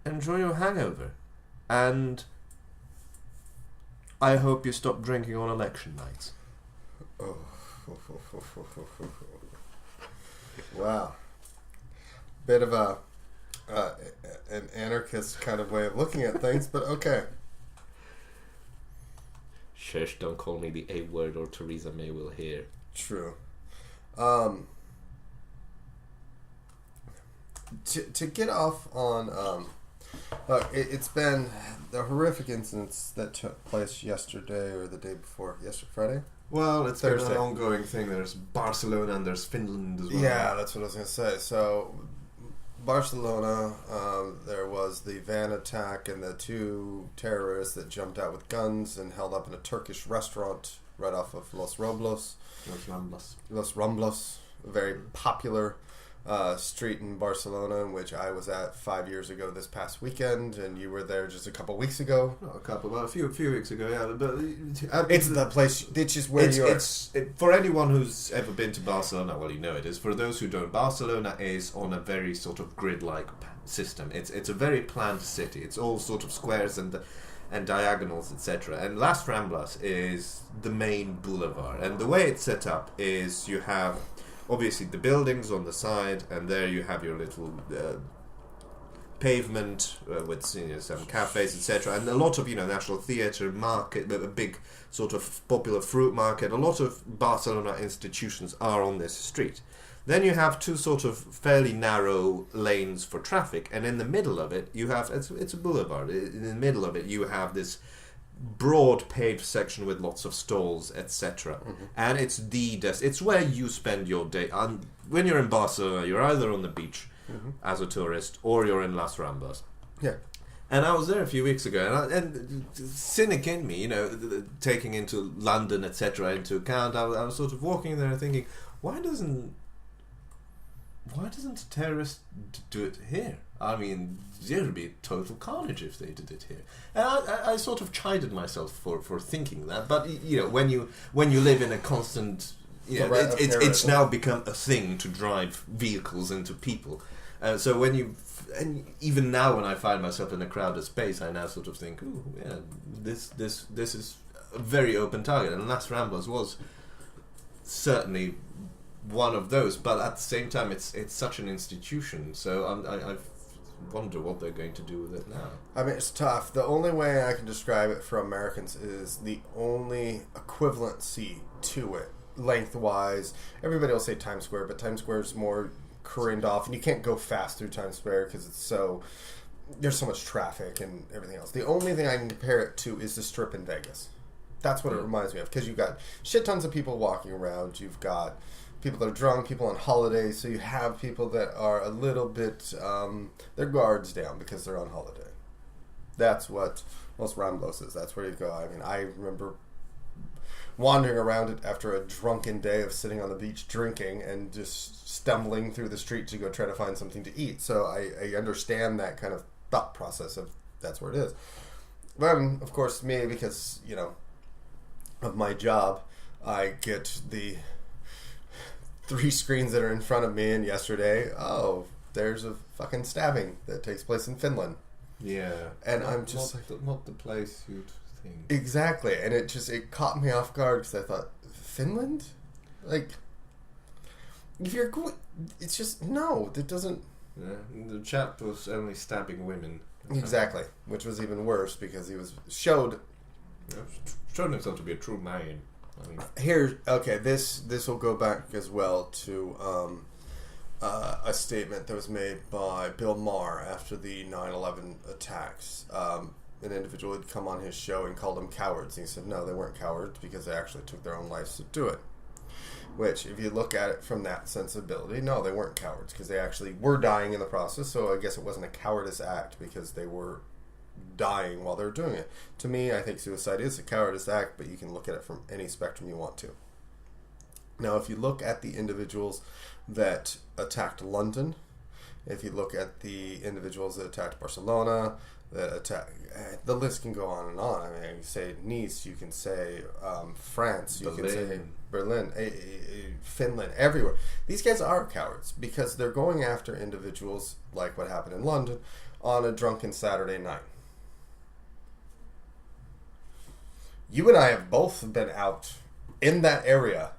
enjoy your hangover. And I hope you stop drinking on election nights. Oh. Wow. Bit of an anarchist kind of way of looking at things, but okay. Shush, don't call me the A word or Theresa May will hear. True. To get off on it's been the horrific incidents that took place yesterday or the day before, Friday? Well, it's Thursday. been an ongoing thing. There's Barcelona and there's Finland as well. Yeah, that's what I was going to say. So, Barcelona, there was the van attack and the two terrorists that jumped out with guns and held up in a Turkish restaurant right off of Los Ramblas, a very popular street in Barcelona, in which I was at 5 years ago this past weekend, and you were there just a couple weeks ago. A few weeks ago, yeah. But it's the place. It's just where you are. For anyone who's ever been to Barcelona, well, you know it is. For those who don't, Barcelona is on a very sort of grid-like system. It's a very planned city. It's all sort of squares and diagonals, etc. And Las Ramblas is the main boulevard. And the way it's set up is you have obviously the buildings on the side, and there you have your little pavement with some cafes, etc. And a lot of National Theatre, market, a big sort of popular fruit market. A lot of Barcelona institutions are on this street. Then you have two sort of fairly narrow lanes for traffic, and in the middle of it you have it's a boulevard. In the middle of it you have this broad paved section with lots of stalls, etc. And it's where you spend your day. When you're in Barcelona, you're either on the beach as a tourist or you're in Las Ramblas. Yeah. And I was there a few weeks ago, and cynic in me, taking into London, etc., into account, I was sort of walking there and thinking, why doesn't why doesn't a terrorist do it here? I mean, it would be total carnage if they did it here. And I sort of chided myself for thinking that. But you know, when you live in a constant, you know, it's now become a thing to drive vehicles into people. So when you, and even now when I find myself in a crowded space, I now sort of think, ooh, yeah, this is a very open target, and Las Ramblas was certainly one of those, but at the same time it's such an institution, so I wonder what they're going to do with it now. I mean, it's tough. The only way I can describe it for Americans is the only equivalency to it, lengthwise. Everybody will say Times Square, but Times Square is more cordoned off, and you can't go fast through Times Square because there's so much traffic and everything else. The only thing I can compare it to is the Strip in Vegas. That's what it reminds me of, because you've got shit tons of people walking around. You've got people that are drunk, people on holiday, so you have people that are a little bit, their guards down because they're on holiday. That's what Los Ramblos is. That's where you go. I mean, I remember wandering around it after a drunken day of sitting on the beach drinking and just stumbling through the street to go try to find something to eat. So I understand that kind of thought process of that's where it is. Then, of course, me, because, you know, of my job, I get the 3 screens that are in front of me, and yesterday, there's a fucking stabbing that takes place in Finland. Yeah. And I'm just not the place you'd think. Exactly, and it caught me off guard because I thought, Finland? Like, if you're going, it's just, no, that doesn't... Yeah, the chap was only stabbing women. Exactly, which was even worse because he showed himself to be a true man. I mean, this will go back as well to a statement that was made by Bill Maher after the 9/11 attacks. An individual had come on his show and called them cowards. And he said, no, they weren't cowards because they actually took their own lives to do it. Which, if you look at it from that sensibility, no, they weren't cowards because they actually were dying in the process. So I guess it wasn't a cowardice act because they were dying while they're doing it. To me, I think suicide is a cowardice act, but you can look at it from any spectrum you want to. Now, if you look at the individuals that attacked London, if you look at the individuals that attacked Barcelona, the list can go on and on. I mean, you say Nice, you can say France, you can say Berlin, Finland, everywhere. These guys are cowards because they're going after individuals like what happened in London on a drunken Saturday night. You and I have both been out in that area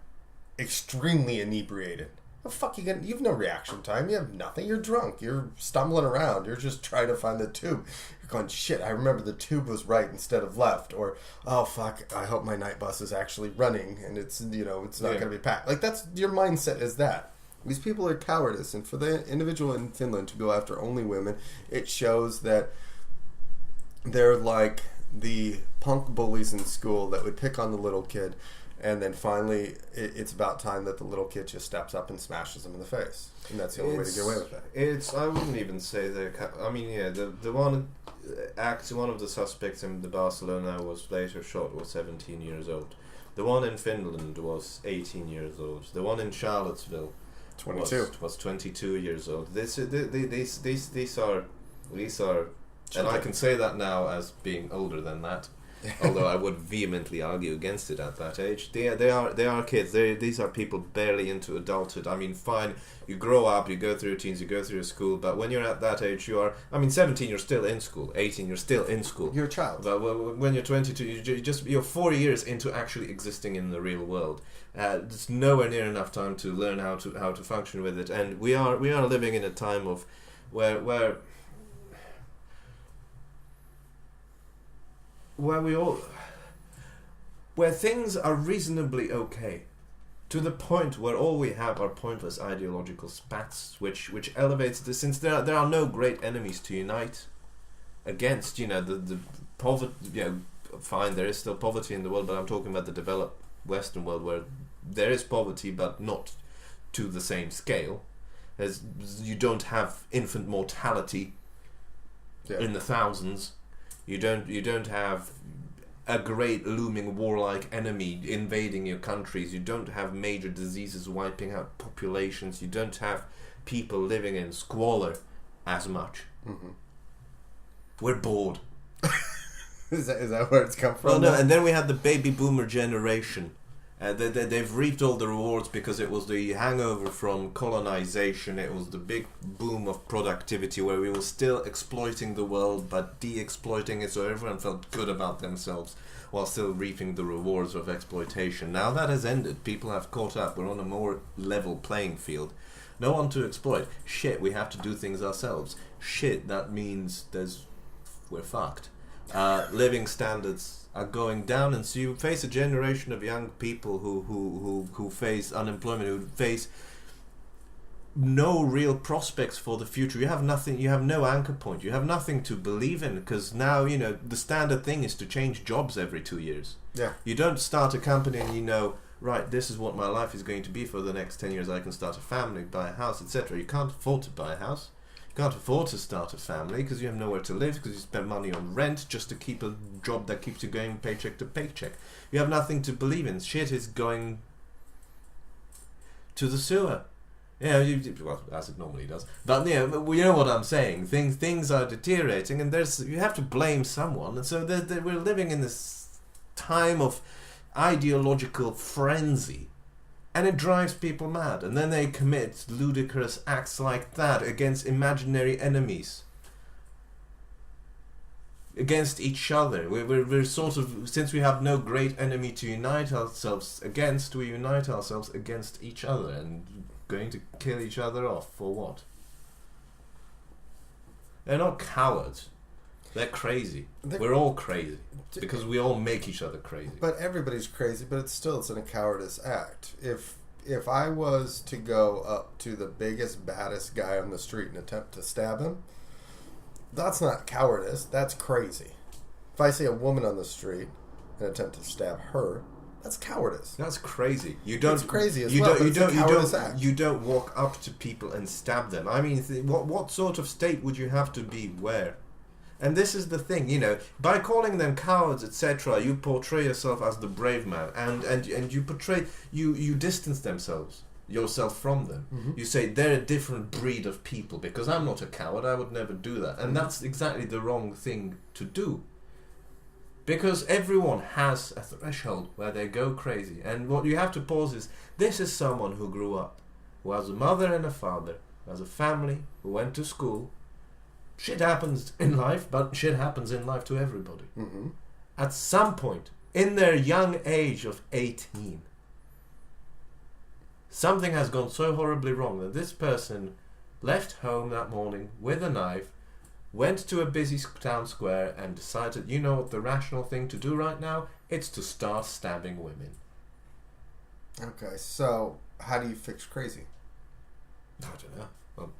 extremely inebriated. The fuck you've no reaction time. You have nothing. You're drunk. You're stumbling around. You're just trying to find the tube. You're going, shit, I remember the tube was right instead of left. Or, oh fuck, I hope my night bus is actually running and it's not going to be packed. Like, that's your mindset is that. These people are cowardice, and for the individual in Finland to go after only women, it shows that they're like the punk bullies in school that would pick on the little kid, and then finally it's about time that the little kid just steps up and smashes them in the face, and that's the only way to get away with it. I wouldn't even say the one of the suspects in the Barcelona was later shot was 17 years old. The one in Finland was 18 years old. The one in Charlottesville 22 was 22 years old. These are and I can say that now as being older than that, although I would vehemently argue against it at that age. They are kids. These are people barely into adulthood. I mean, fine, you grow up, you go through teens, you go through school, but when you're at that age, 17, you're still in school. 18, you're still in school. You're a child. But when you're 22, you're 4 years into actually existing in the real world. There's nowhere near enough time to learn how to function with it, and we are living in a time of where things are reasonably okay, to the point where all we have are pointless ideological spats, which elevates this. Since there are no great enemies to unite against, the poverty. Fine, there is still poverty in the world, but I'm talking about the developed Western world where there is poverty, but not to the same scale. As you don't have infant mortality in the thousands. You don't have a great looming warlike enemy invading your countries. You don't have major diseases wiping out populations. You don't have people living in squalor as much. Mm-hmm. We're bored. Is that where it's come from? Well, no, and then we had the baby boomer generation. They've reaped all the rewards because it was the hangover from colonization. It was the big boom of productivity where we were still exploiting the world but de-exploiting it, so everyone felt good about themselves while still reaping the rewards of exploitation. Now that has ended. People have caught up. We're on a more level playing field. No one to exploit. Shit, we have to do things ourselves. Shit, that means we're fucked. Living standards are going down, and so you face a generation of young people who face unemployment, who face no real prospects for the future. You have nothing. You have no anchor point. You have nothing to believe in, because now the standard thing is to change jobs every 2 years. Yeah. You don't start a company and right, this is what my life is going to be for the next 10 years. I can start a family, buy a house, etc. You can't afford to buy a house. You can't afford to start a family because you have nowhere to live, because you spend money on rent just to keep a job that keeps you going paycheck to paycheck. You have nothing to believe in. Shit is going to the sewer. Yeah, well, as it normally does. But you know what I'm saying. Things are deteriorating, and you have to blame someone. And so we're living in this time of ideological frenzy. And it drives people mad. And then they commit ludicrous acts like that against imaginary enemies. Against each other. We're sort of, since we have no great enemy to unite ourselves against, we unite ourselves against each other and going to kill each other off for what? They're not cowards. They're crazy. We're all crazy because we all make each other crazy. But everybody's crazy, but it's a cowardice act. If I was to go up to the biggest, baddest guy on the street and attempt to stab him, that's not cowardice, that's crazy. If I see a woman on the street and attempt to stab her, that's cowardice. That's crazy. It's crazy as well. You don't walk up to people and stab them. I mean, what sort of state would you have to be where? And this is the thing, by calling them cowards, etc., you portray yourself as the brave man, and you portray, you distance yourself from them. Mm-hmm. You say they're a different breed of people, because I'm not a coward, I would never do that. And that's exactly the wrong thing to do. Because everyone has a threshold where they go crazy. And what you have to pause is, this is someone who grew up, who has a mother and a father, who has a family, who went to school. Shit happens in life, but shit happens in life to everybody. Mm-hmm. At some point, in their young age of 18, something has gone so horribly wrong that this person left home that morning with a knife, went to a busy town square and decided, what the rational thing to do right now? It's to start stabbing women. Okay, so how do you fix crazy? I don't know. Well,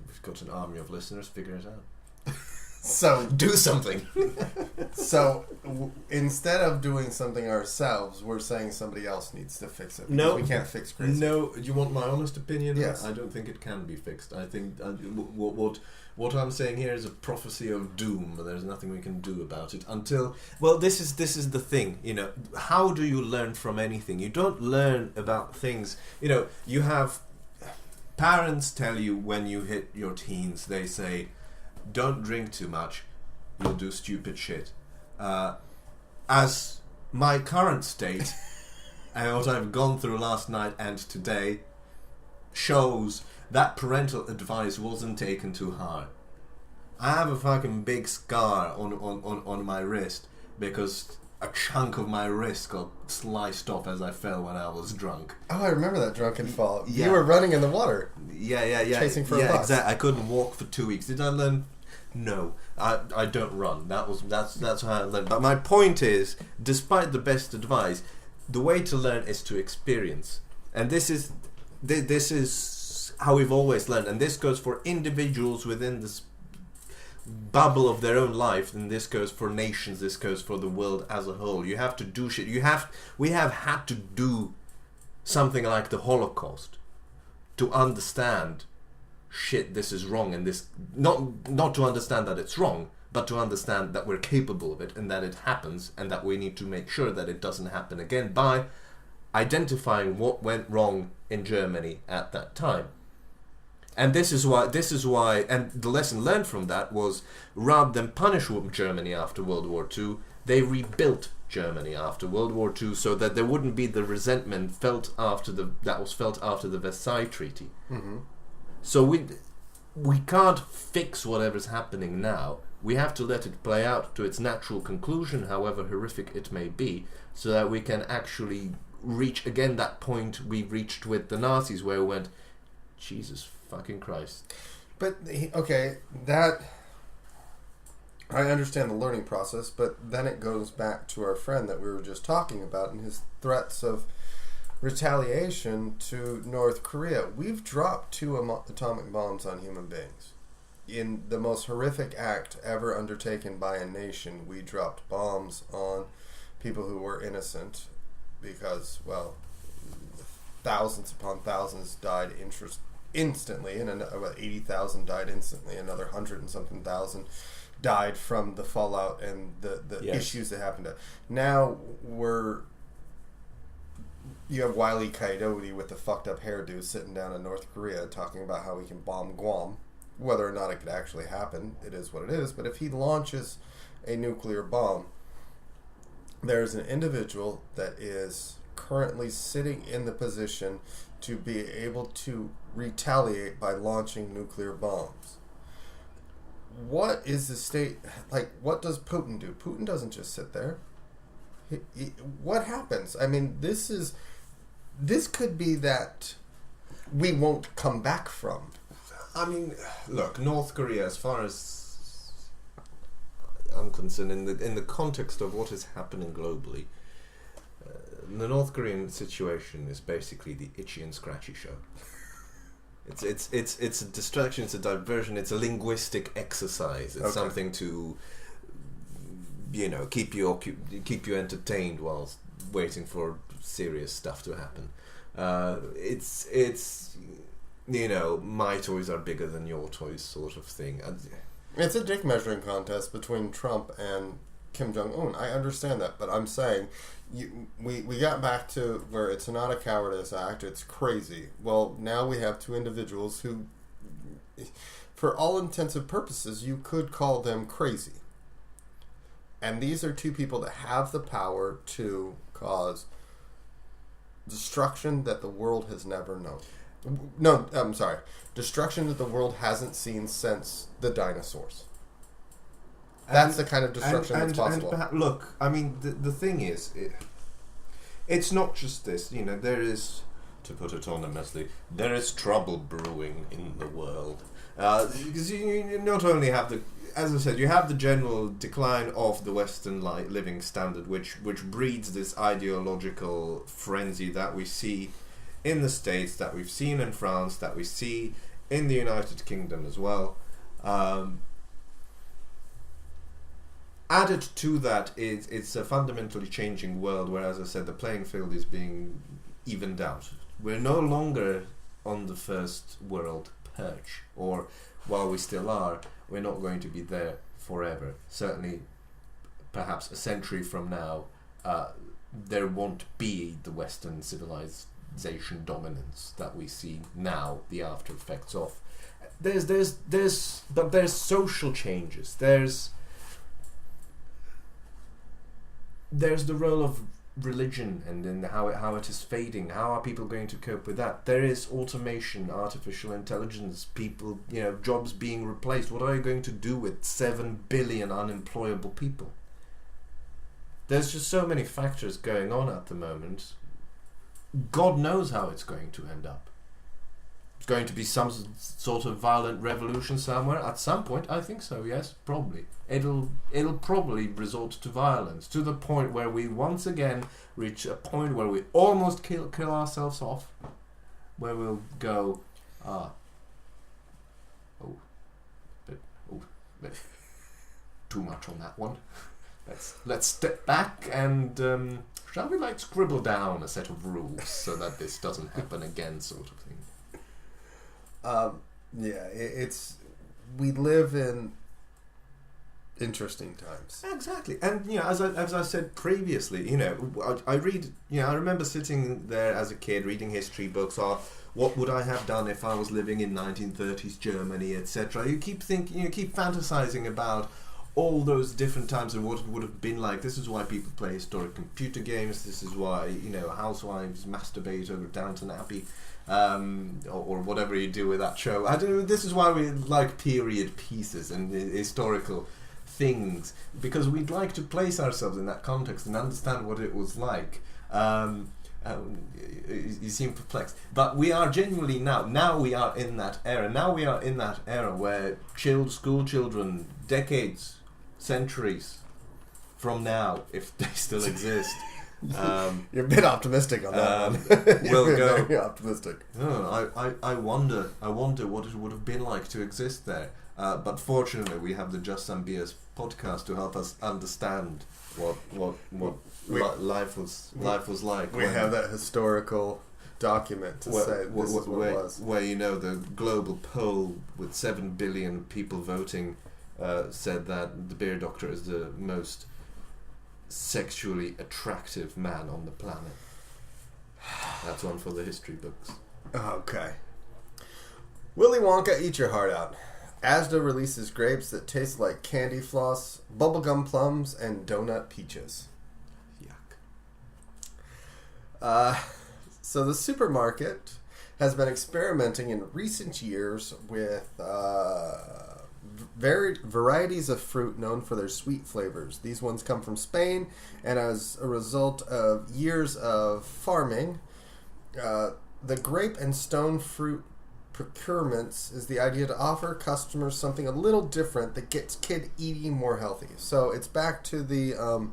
we've got an army of listeners, figure it out. So do something. So instead of doing something ourselves, we're saying somebody else needs to fix it. No, we can't fix crazy. No, you want my honest opinion? Yes. I don't think it can be fixed. I think what I'm saying here is a prophecy of doom. There's nothing we can do about it until. Well, this is the thing. How do you learn from anything? You don't learn about things. You have parents tell you when you hit your teens. They say, don't drink too much, you'll do stupid shit. As my current state, and what I've gone through last night and today, shows that parental advice wasn't taken too hard. I have a fucking big scar on my wrist because a chunk of my wrist got sliced off as I fell when I was drunk. Oh, I remember that drunken fall. Yeah. You were running in the water. Yeah. Chasing for a bus. Exactly. I couldn't walk for 2 weeks. Did I learn? No, I don't run. That's how I learned. But my point is, despite the best advice, the way to learn is to experience, and this is how we've always learned. And this goes for individuals within this bubble of their own life, and this goes for nations. This goes for the world as a whole. You have to do shit. We have had to do something like the Holocaust to understand. Shit, this is wrong, and this not to understand that it's wrong, but to understand that we're capable of it and that it happens, and that we need to make sure that it doesn't happen again by identifying what went wrong in Germany at that time. And this is why, and the lesson learned from that was, rather than punish Germany after World War II, they rebuilt Germany after World War II, so that there wouldn't be the resentment felt after the Versailles Treaty. Mm-hmm. So we can't fix whatever's happening now. We have to let it play out to its natural conclusion, however horrific it may be, so that we can actually reach again that point we reached with the Nazis, where we went, Jesus fucking Christ. But okay, that I understand the learning process, but then it goes back to our friend that we were just talking about and his threats of retaliation to North Korea. We've dropped 2 atomic bombs on human beings. In the most horrific act ever undertaken by a nation, we dropped bombs on people who were innocent because, well, thousands upon thousands died instantly, and about 80,000 died instantly. Another 100 and something thousand died from the fallout and the Yes. issues that happened. Now you have Wile E. Coyote with the fucked up hairdo sitting down in North Korea talking about how we can bomb Guam. Whether or not it could actually happen, it is what it is. But if he launches a nuclear bomb, there's an individual that is currently sitting in the position to be able to retaliate by launching nuclear bombs. What is the state like? What does Putin do? Putin doesn't just sit there. What happens? I mean, this could be that we won't come back from. I mean, look, North Korea, as far as I'm concerned, in the context of what is happening globally, the North Korean situation is basically the itchy and scratchy show. It's a distraction, it's a diversion, it's a linguistic exercise. It's something to, keep you entertained whilst waiting for serious stuff to happen. It's my toys are bigger than your toys sort of thing. It's a dick measuring contest between Trump and Kim Jong-un. I understand that, but I'm saying we got back to where it's not a cowardice act, it's crazy. Well, now we have 2 individuals who, for all intensive purposes, you could call them crazy. And these are 2 people that have the power to cause destruction that the world has never known. No, I'm sorry. Destruction that the world hasn't seen since the dinosaurs. That's the kind of destruction that's possible. Look, I mean, the thing is, it's not just this. There is, to put it anonymously, there is trouble brewing in the world. Because you not only have as I said, you have the general decline of the Western living standard, which breeds this ideological frenzy that we see in the States, that we've seen in France, that we see in the United Kingdom as well. Added to that is it's a fundamentally changing world where, as I said, the playing field is being evened out. We're no longer on the first world perch, or while we still are, we're not going to be there forever. Certainly, perhaps a century from now, there won't be the Western civilization dominance that we see now, the after effects of. But there's social changes. There's the role of religion and in how it is fading. How are people going to cope with that? There is automation, artificial intelligence, people, jobs being replaced. What are you going to do with 7 billion unemployable people? There's just so many factors going on at the moment. God knows how it's going to end up. It's going to be some sort of violent revolution somewhere at some point. I think so. Yes, probably. It'll probably resort to violence, to the point where we once again reach a point where we almost kill ourselves off, where we'll go, bit too much on that one. Let's step back and shall we scribble down a set of rules so that this doesn't happen again, sort of thing. We live in interesting times. Exactly, and as I said previously, I read. I remember sitting there as a kid reading history books, or what would I have done if I was living in 1930s Germany, etc. You keep thinking, you keep fantasizing about all those different times and what it would have been like. This is why people play historic computer games. This is why, you know, housewives masturbate over Downton Abbey, or whatever you do with that show. I don't know. This is why we like period pieces and historical things, because we'd like to place ourselves in that context and understand what it was like. You seem perplexed, but we are genuinely now we are in that era. Now we are in that era where school children, decades, centuries from now, if they still exist, you're a bit optimistic on that one. We'll go. Very optimistic. No, I wonder what it would have been like to exist there. But fortunately, we have the Just Some BS podcast to help us understand what life was like. We have that historical document to say this is what it was. Where, you know, the global poll with 7 billion people voting said that the beer doctor is the most sexually attractive man on the planet. That's one for the history books. Okay. Willy Wonka, eat your heart out. Asda releases grapes that taste like candy floss, bubblegum plums, and donut peaches. Yuck. So the supermarket has been experimenting in recent years with varieties of fruit known for their sweet flavors. These ones come from Spain, and as a result of years of farming, the grape and stone fruit procurements is the idea to offer customers something a little different that gets kid eating more healthy. So it's back to the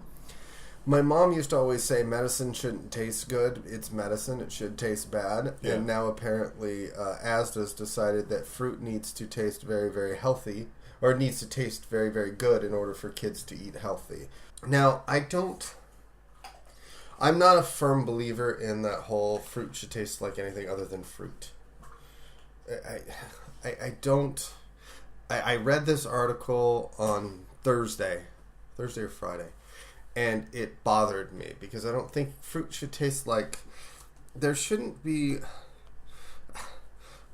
my mom used to always say medicine shouldn't taste good, it's medicine, it should taste bad. Yeah. And now apparently Asda's decided that fruit needs to taste very, very healthy, or it needs to taste very, very good in order for kids to eat healthy. Now, I'm not a firm believer in that whole fruit should taste like anything other than fruit. I read this article on Thursday or Friday, and it bothered me because I don't think fruit should taste like,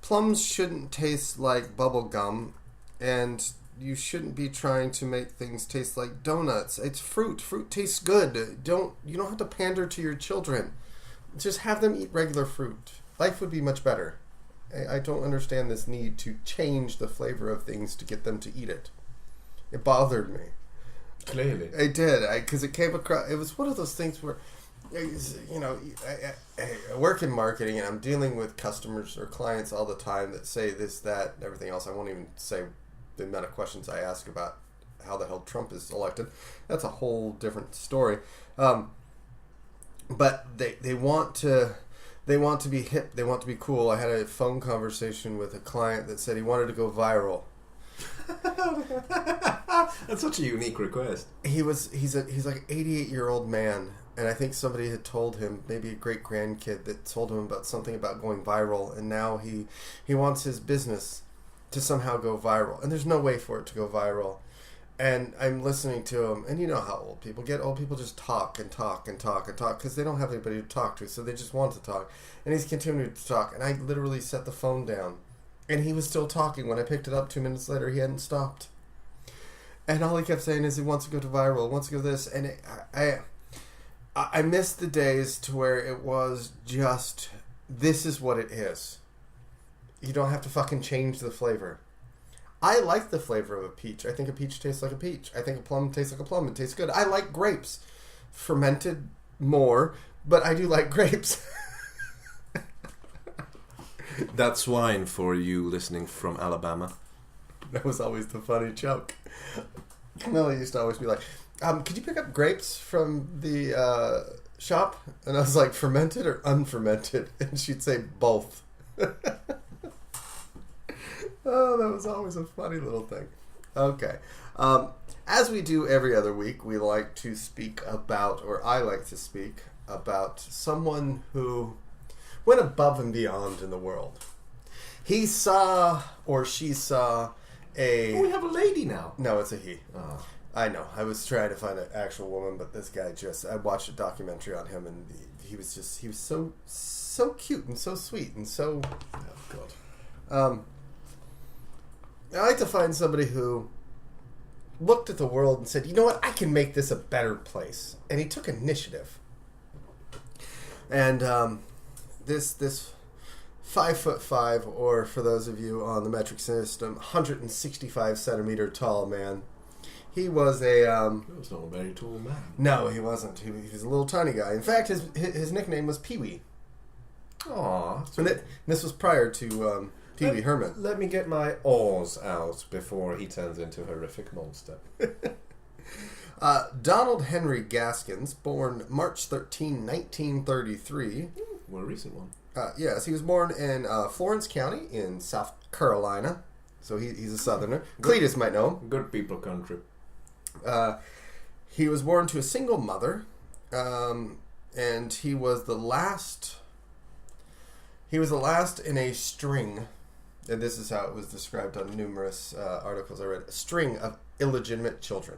plums shouldn't taste like bubble gum, and you shouldn't be trying to make things taste like donuts. It's fruit. Fruit tastes good. You don't have to pander to your children. Just have them eat regular fruit. Life would be much better. I don't understand this need to change the flavor of things to get them to eat it. It bothered me. Clearly. It did, because it came across, it was one of those things where, you know, I work in marketing and I'm dealing with customers or clients all the time that say this, that, and everything else. I won't even say the amount of questions I ask about how the hell Trump is elected. That's a whole different story. But they want to be hip. They want to be cool. I had a phone conversation with a client that said he wanted to go viral. That's such a unique request. He's like an 88-year-old man, and I think somebody had told him, maybe a great grandkid that told him about something about going viral, and now he wants his business to somehow go viral, and there's no way for it to go viral. And I'm listening to him, and you know how old people get. Old people just talk and talk and talk and talk because they don't have anybody to talk to, so they just want to talk. And he's continuing to talk, and I literally set the phone down, and he was still talking. When I picked it up 2 minutes later, he hadn't stopped. And all he kept saying is he wants to go to viral, wants to go this, and I missed the days to where it was just, this is what it is. You don't have to fucking change the flavor. I like the flavor of a peach. I think a peach tastes like a peach. I think a plum tastes like a plum. It tastes good. I like grapes. Fermented more, but I do like grapes. That's wine for you listening from Alabama. That was always the funny joke. Camilla used to always be like, could you pick up grapes from the shop? And I was like, fermented or unfermented? And she'd say both. Oh, that was always a funny little thing. Okay. As we do every other week, we like to speak about, or I like to speak about someone who went above and beyond in the world. He saw, or she saw, Oh, we have a lady now. No, it's a he. I know. I was trying to find an actual woman, but this guy I watched a documentary on him, and he was so cute and so sweet and so... Oh, God. I like to find somebody who looked at the world and said, you know what, I can make this a better place. And he took initiative. And this 5'5", or for those of you on the metric system, 165 centimeter tall man. He was He was not a very tall man. No, he wasn't. He was a little tiny guy. In fact, his nickname was Pee-wee. Aww. And this was prior to Pee Wee Herman. Let me get my oars out before he turns into a horrific monster. Donald Henry Gaskins, born March 13, 1933. What a recent one. Yes, he was born in Florence County in South Carolina. So he's a Southerner. Cletus might know him. Good people country. He was born to a single mother, and he was the last... He was the last in a string, and this is how it was described on numerous articles I read, a string of illegitimate children.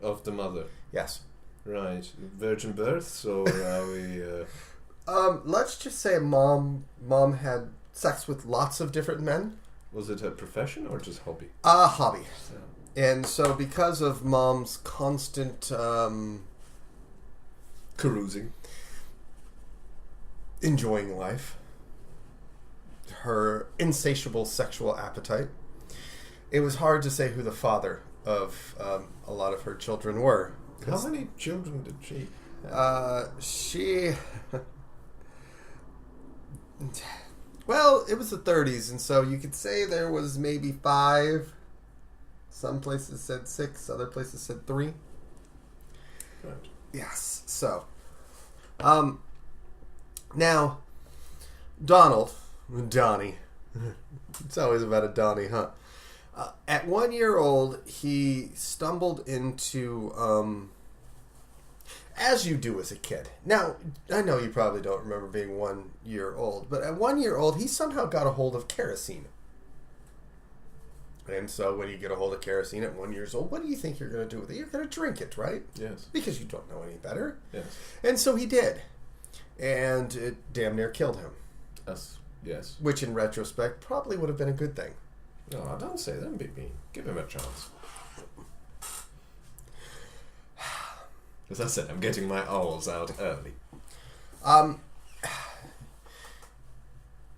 Of the mother? Yes. Right. Virgin births, or are we... Let's just say mom had sex with lots of different men. Was it a profession or just hobby? A hobby. And so because of mom's constant... Carousing. Enjoying life, her insatiable sexual appetite, it was hard to say who the father of a lot of her children were. How many children did she She... Well, it was the 30s, and so you could say there was maybe 5. Some places said 6, other places said 3. Right. Yes, so... Now, Donnie. It's always about a Donnie, huh? At 1 year old, he stumbled into, as you do as a kid. Now, I know you probably don't remember being 1 year old, but at 1 year old, he somehow got a hold of kerosene. And so when you get a hold of kerosene at 1 year old, what do you think you're going to do with it? You're going to drink it, right? Yes. Because you don't know any better. Yes. And so he did. And it damn near killed him. Yes. Which, in retrospect, probably would have been a good thing. No, don't say that, be mean. Give him a chance. As I said, I'm getting my owls out early.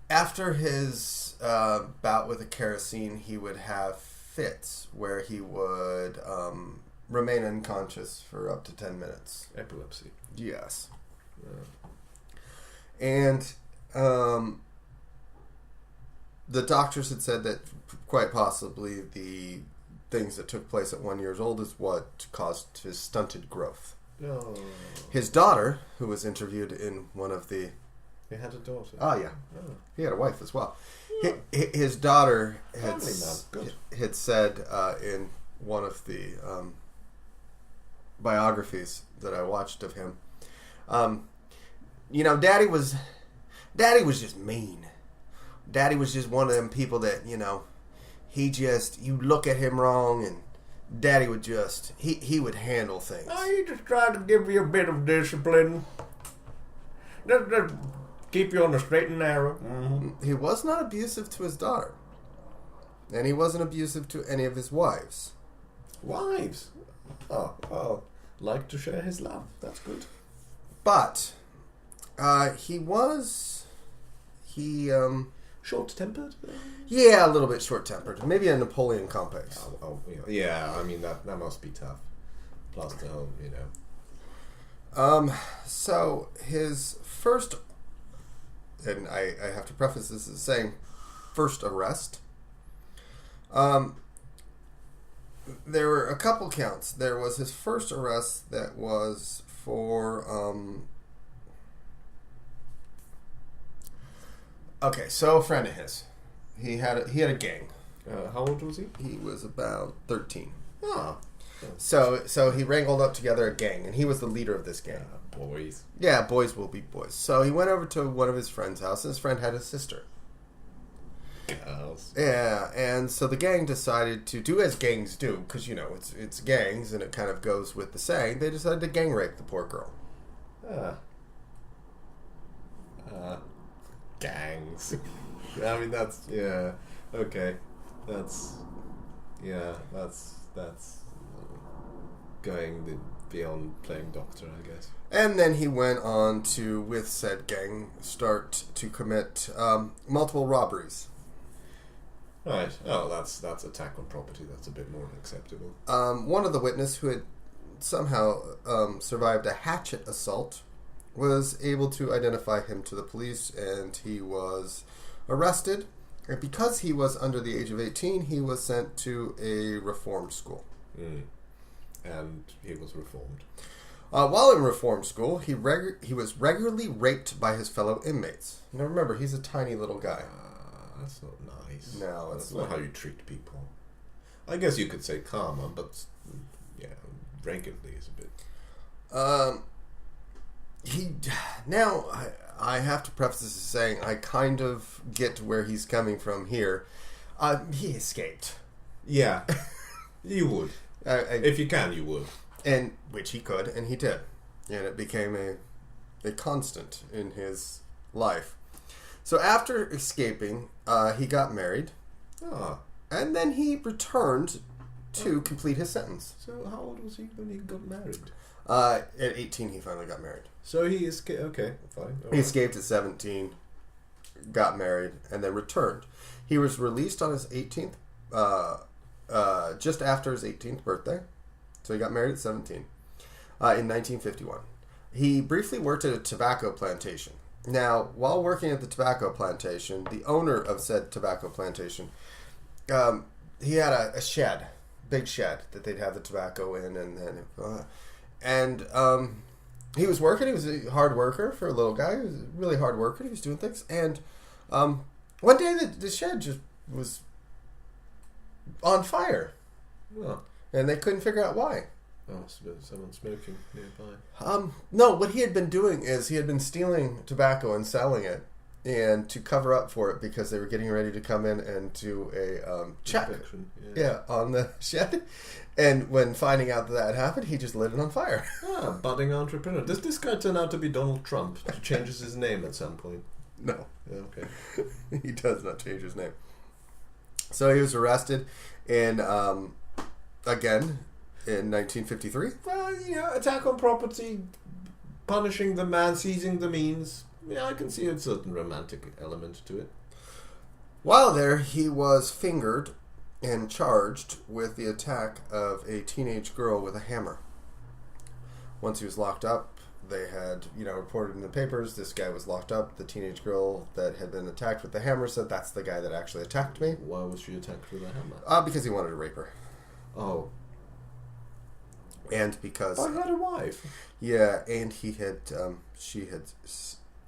After his bout with the kerosene, he would have fits where he would remain unconscious for up to 10 minutes. Epilepsy. Yes. Yeah. And the doctors had said that quite possibly the things that took place at 1 year old is what caused his stunted growth. No. His daughter, who was interviewed in one of the... He had a daughter. Oh, yeah. Oh. He had a wife as well. His daughter had said in one of the biographies that I watched of him, Daddy was just mean. Daddy was just one of them people that, you look at him wrong and Daddy would just, he would handle things. Oh, he just tried to give you a bit of discipline. Just keep you on the straight and narrow. Mm-hmm. He was not abusive to his daughter. And he wasn't abusive to any of his wives. Wives? Oh, like to share his love. That's good. But he short-tempered? Yeah, a little bit short-tempered. Maybe a Napoleon complex. Yeah, I mean, that must be tough. Plus the whole, So his first, and I have to preface this as saying first arrest. There were a couple counts. There was his first arrest that was for okay, so a friend of his. He had a gang. How old was he? He was about 13. Oh. So he wrangled up together a gang, and he was the leader of this gang. Boys. Yeah, boys will be boys. So he went over to one of his friend's house, and his friend had a sister. Girls. Yeah, and so the gang decided to do as gangs do, because, you know, it's gangs, and it kind of goes with the saying. They decided to gang rape the poor girl. Gangs. I mean, that's, yeah, okay. That's going beyond playing doctor, I guess. And then he went on to, with said gang, start to commit multiple robberies. Right. Oh, that's attack on property. That's a bit more acceptable. One of the witnesses, who had somehow survived a hatchet assault, was able to identify him to the police, and he was arrested. And because he was under the age of 18, he was sent to a reform school. And he was reformed. While in reform school, he was regularly raped by his fellow inmates. Now remember, he's a tiny little guy. That's not nice. No, that's not how you treat people. I guess you could say karma, but yeah, regularly is a bit. Now I have to preface this as saying I kind of get where he's coming from here. He escaped. Yeah, you would. If you can, you would. And which he could, and he did, and it became a constant in his life. So after escaping, he got married, and then he returned to complete his sentence. So how old was he when he got married? At 18, he finally got married. So he escaped. Okay, fine. He escaped at 17, got married, and then returned. He was released on his 18th, just after his 18th birthday. So he got married at 17 in 1951. He briefly worked at a tobacco plantation. Now, while working at the tobacco plantation, the owner of said tobacco plantation, he had a shed, big shed that they'd have the tobacco in, and he was working. He was a hard worker for a little guy. He was a really hard worker. He was doing things, and one day the shed just was on fire. Oh. And they couldn't figure out why. Oh, someone smoking nearby. No, what he had been doing is he had been stealing tobacco and selling it, and to cover up for it because they were getting ready to come in and do a check. On the shed. And when finding out that happened, he just lit it on fire. Budding entrepreneur. Does this guy turn out to be Donald Trump? He changes his name at some point. No. Yeah, okay. He does not change his name. So he was arrested in... again, in 1953. Well, attack on property, punishing the man, seizing the means. Yeah, I can see a certain romantic element to it. While there, he was fingered and charged with the attack of a teenage girl with a hammer. Once he was locked up, they had, reported in the papers, this guy was locked up. The teenage girl that had been attacked with the hammer said, that's the guy that actually attacked me. Why was she attacked with a hammer? Because he wanted to rape her. Oh. And because... I had a wife. Yeah, and he had... she had...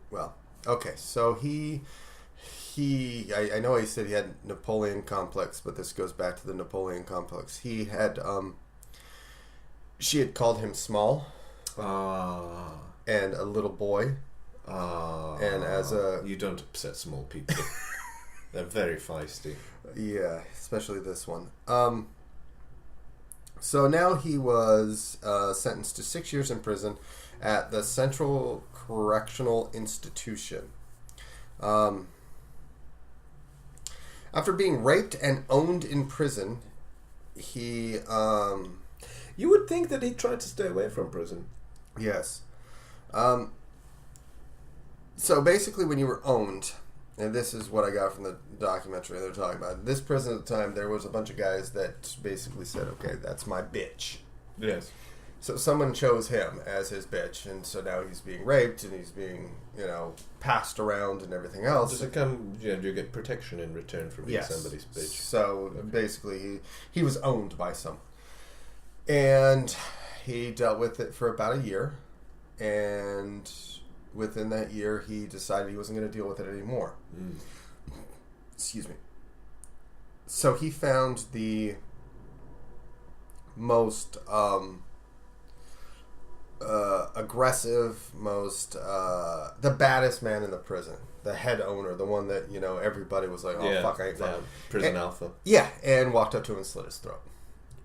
Well, okay, so he... I know he said he had Napoleon complex, but this goes back to the Napoleon complex. He had... she had called him small. And a little boy. And as a... You don't upset small people. They're very feisty. Yeah, especially this one. So now he was sentenced to 6 years in prison at the Central Correctional Institution. After being raped and owned in prison, he... You would think that he tried to stay away from prison. Yes. So basically when you were owned... And this is what I got from the documentary they're talking about. This prison at the time, there was a bunch of guys that basically said, okay, that's my bitch. Yes. So someone chose him as his bitch, and so now he's being raped, and he's being, passed around and everything else. Does it come, do you get protection in return for being somebody's bitch? So basically, he was owned by someone. And he dealt with it for about a year, and... Within that year, he decided he wasn't going to deal with it anymore. Excuse me. So he found the most aggressive aggressive, the baddest man in the prison. The head owner, the one that, everybody was like, oh, fuck, I ain't fucking. Prison alpha. Yeah, and walked up to him and slit his throat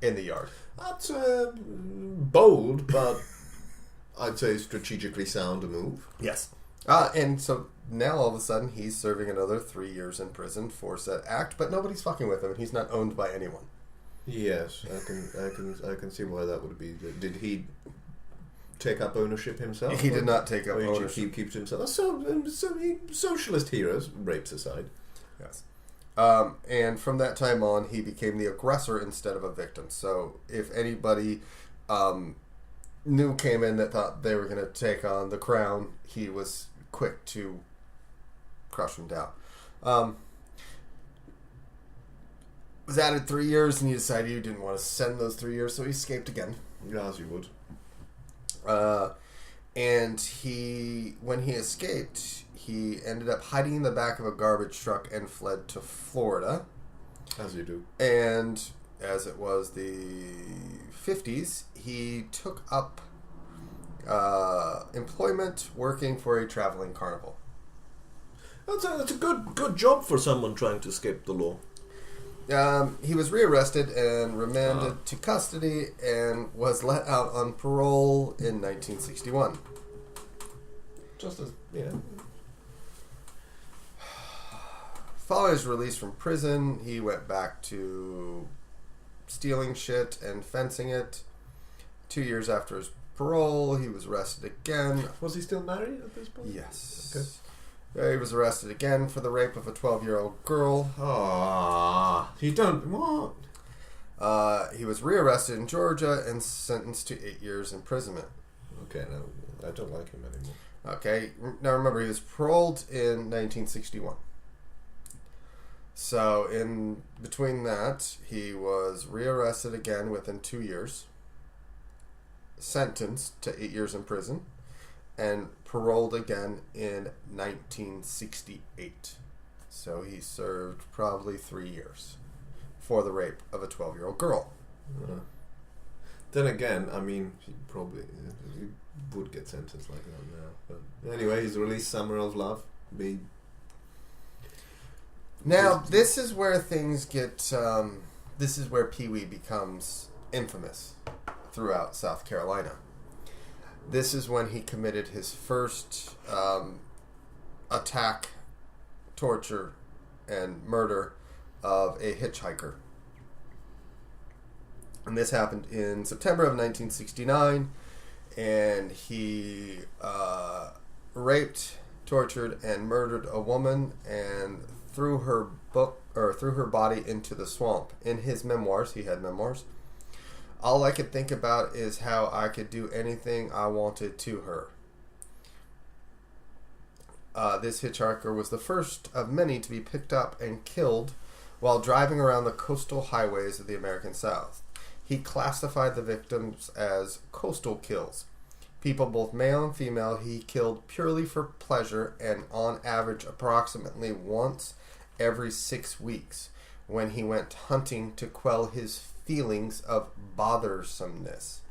in the yard. That's bold, but I'd say strategically sound a move. Yes. And so now all of a sudden he's serving another 3 years in prison for said act, but nobody's fucking with him, and he's not owned by anyone. Yes, I can see why that would be. Did he take up ownership himself? He did not take up ownership. He keeps himself. Socialist heroes, rapes aside. Yes. And from that time on, he became the aggressor instead of a victim. So if anybody new came in that thought they were going to take on the crown, he was quick to crush them down. Was added 3 years, and he decided he didn't want to send those 3 years, so he escaped again. Yeah, as you would. And when he escaped, he ended up hiding in the back of a garbage truck and fled to Florida. As you do. And as it was the 50s, he took up employment working for a traveling carnival. That's a good job for someone trying to escape the law. He was rearrested and remanded to custody and was let out on parole in 1961. Just as, yeah. Following his release from prison, he went back to stealing shit and fencing it. 2 years after his parole, he was arrested again. Was he still married at this point? Yes. Okay. He was arrested again for the rape of a 12-year-old girl. He don't... What? He was rearrested in Georgia and sentenced to 8 years imprisonment. Okay, no, I don't like him anymore. Okay, now remember, he was paroled in 1961. So, in between that, he was rearrested again within 2 years, sentenced to 8 years in prison, and paroled again in 1968. So he served probably 3 years for the rape of a 12-year-old girl. Then again, I mean, he would get sentenced like that now. But anyway, he's released Summer of Love. Now, this is where things get... this is where Pee-wee becomes infamous throughout South Carolina. This is when he committed his first attack, torture, and murder of a hitchhiker. And this happened in September of 1969, and he raped, tortured, and murdered a woman and threw her body into the swamp. In his memoirs, he had memoirs. All I could think about is how I could do anything I wanted to her. This hitchhiker was the first of many to be picked up and killed while driving around the coastal highways of the American South. He classified the victims as coastal kills. People both male and female he killed purely for pleasure and on average approximately once every 6 weeks when he went hunting to quell his feelings of bothersomeness.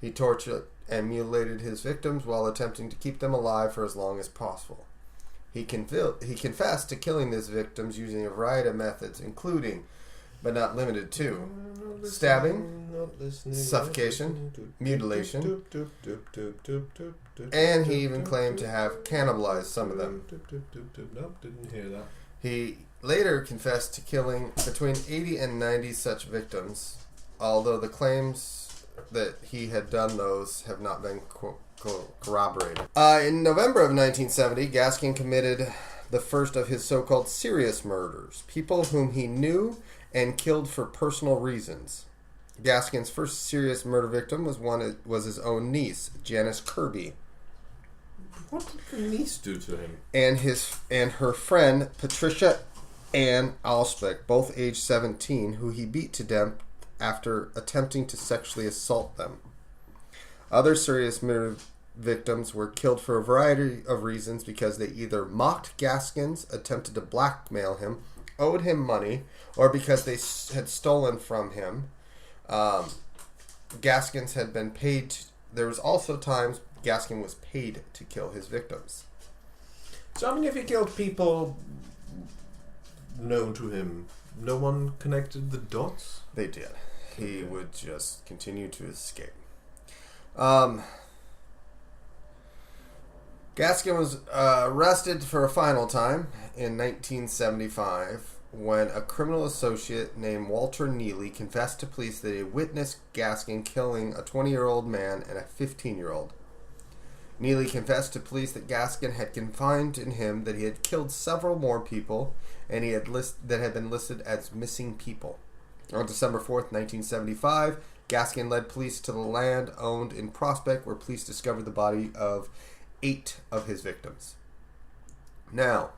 He tortured and mutilated his victims while attempting to keep them alive for as long as possible. He confessed to killing his victims using a variety of methods, including, but not limited to, stabbing, suffocation, mutilation, and he even claimed to have cannibalized some of them. Nope, didn't hear that. He later confessed to killing between 80 and 90 such victims, although the claims that he had done those have not been corroborated. In November of 1970, Gaskin committed the first of his so-called serious murders, people whom he knew and killed for personal reasons. Gaskin's first serious murder victim was his own niece, Janice Kirby. What did the niece do to him? And her friend, Patricia Ann Alsbeck, both age 17, who he beat to death after attempting to sexually assault them. Other serious murder victims were killed for a variety of reasons because they either mocked Gaskins, attempted to blackmail him, owed him money, or because they had stolen from him. Gaskins had been paid there was also times Gaskin was paid to kill his victims. So, I mean, if he killed people known to him, no one connected the dots? They did. He would just continue to escape. Gaskin was arrested for a final time in 1975 when a criminal associate named Walter Neely confessed to police that he had witnessed Gaskin killing a 20-year-old man and a 15-year-old. Neely confessed to police that Gaskin had confided in him that he had killed several more people and that had been listed as missing people. On December 4th, 1975, Gaskin led police to the land owned in Prospect, where police discovered the body of 8 of his victims. Now,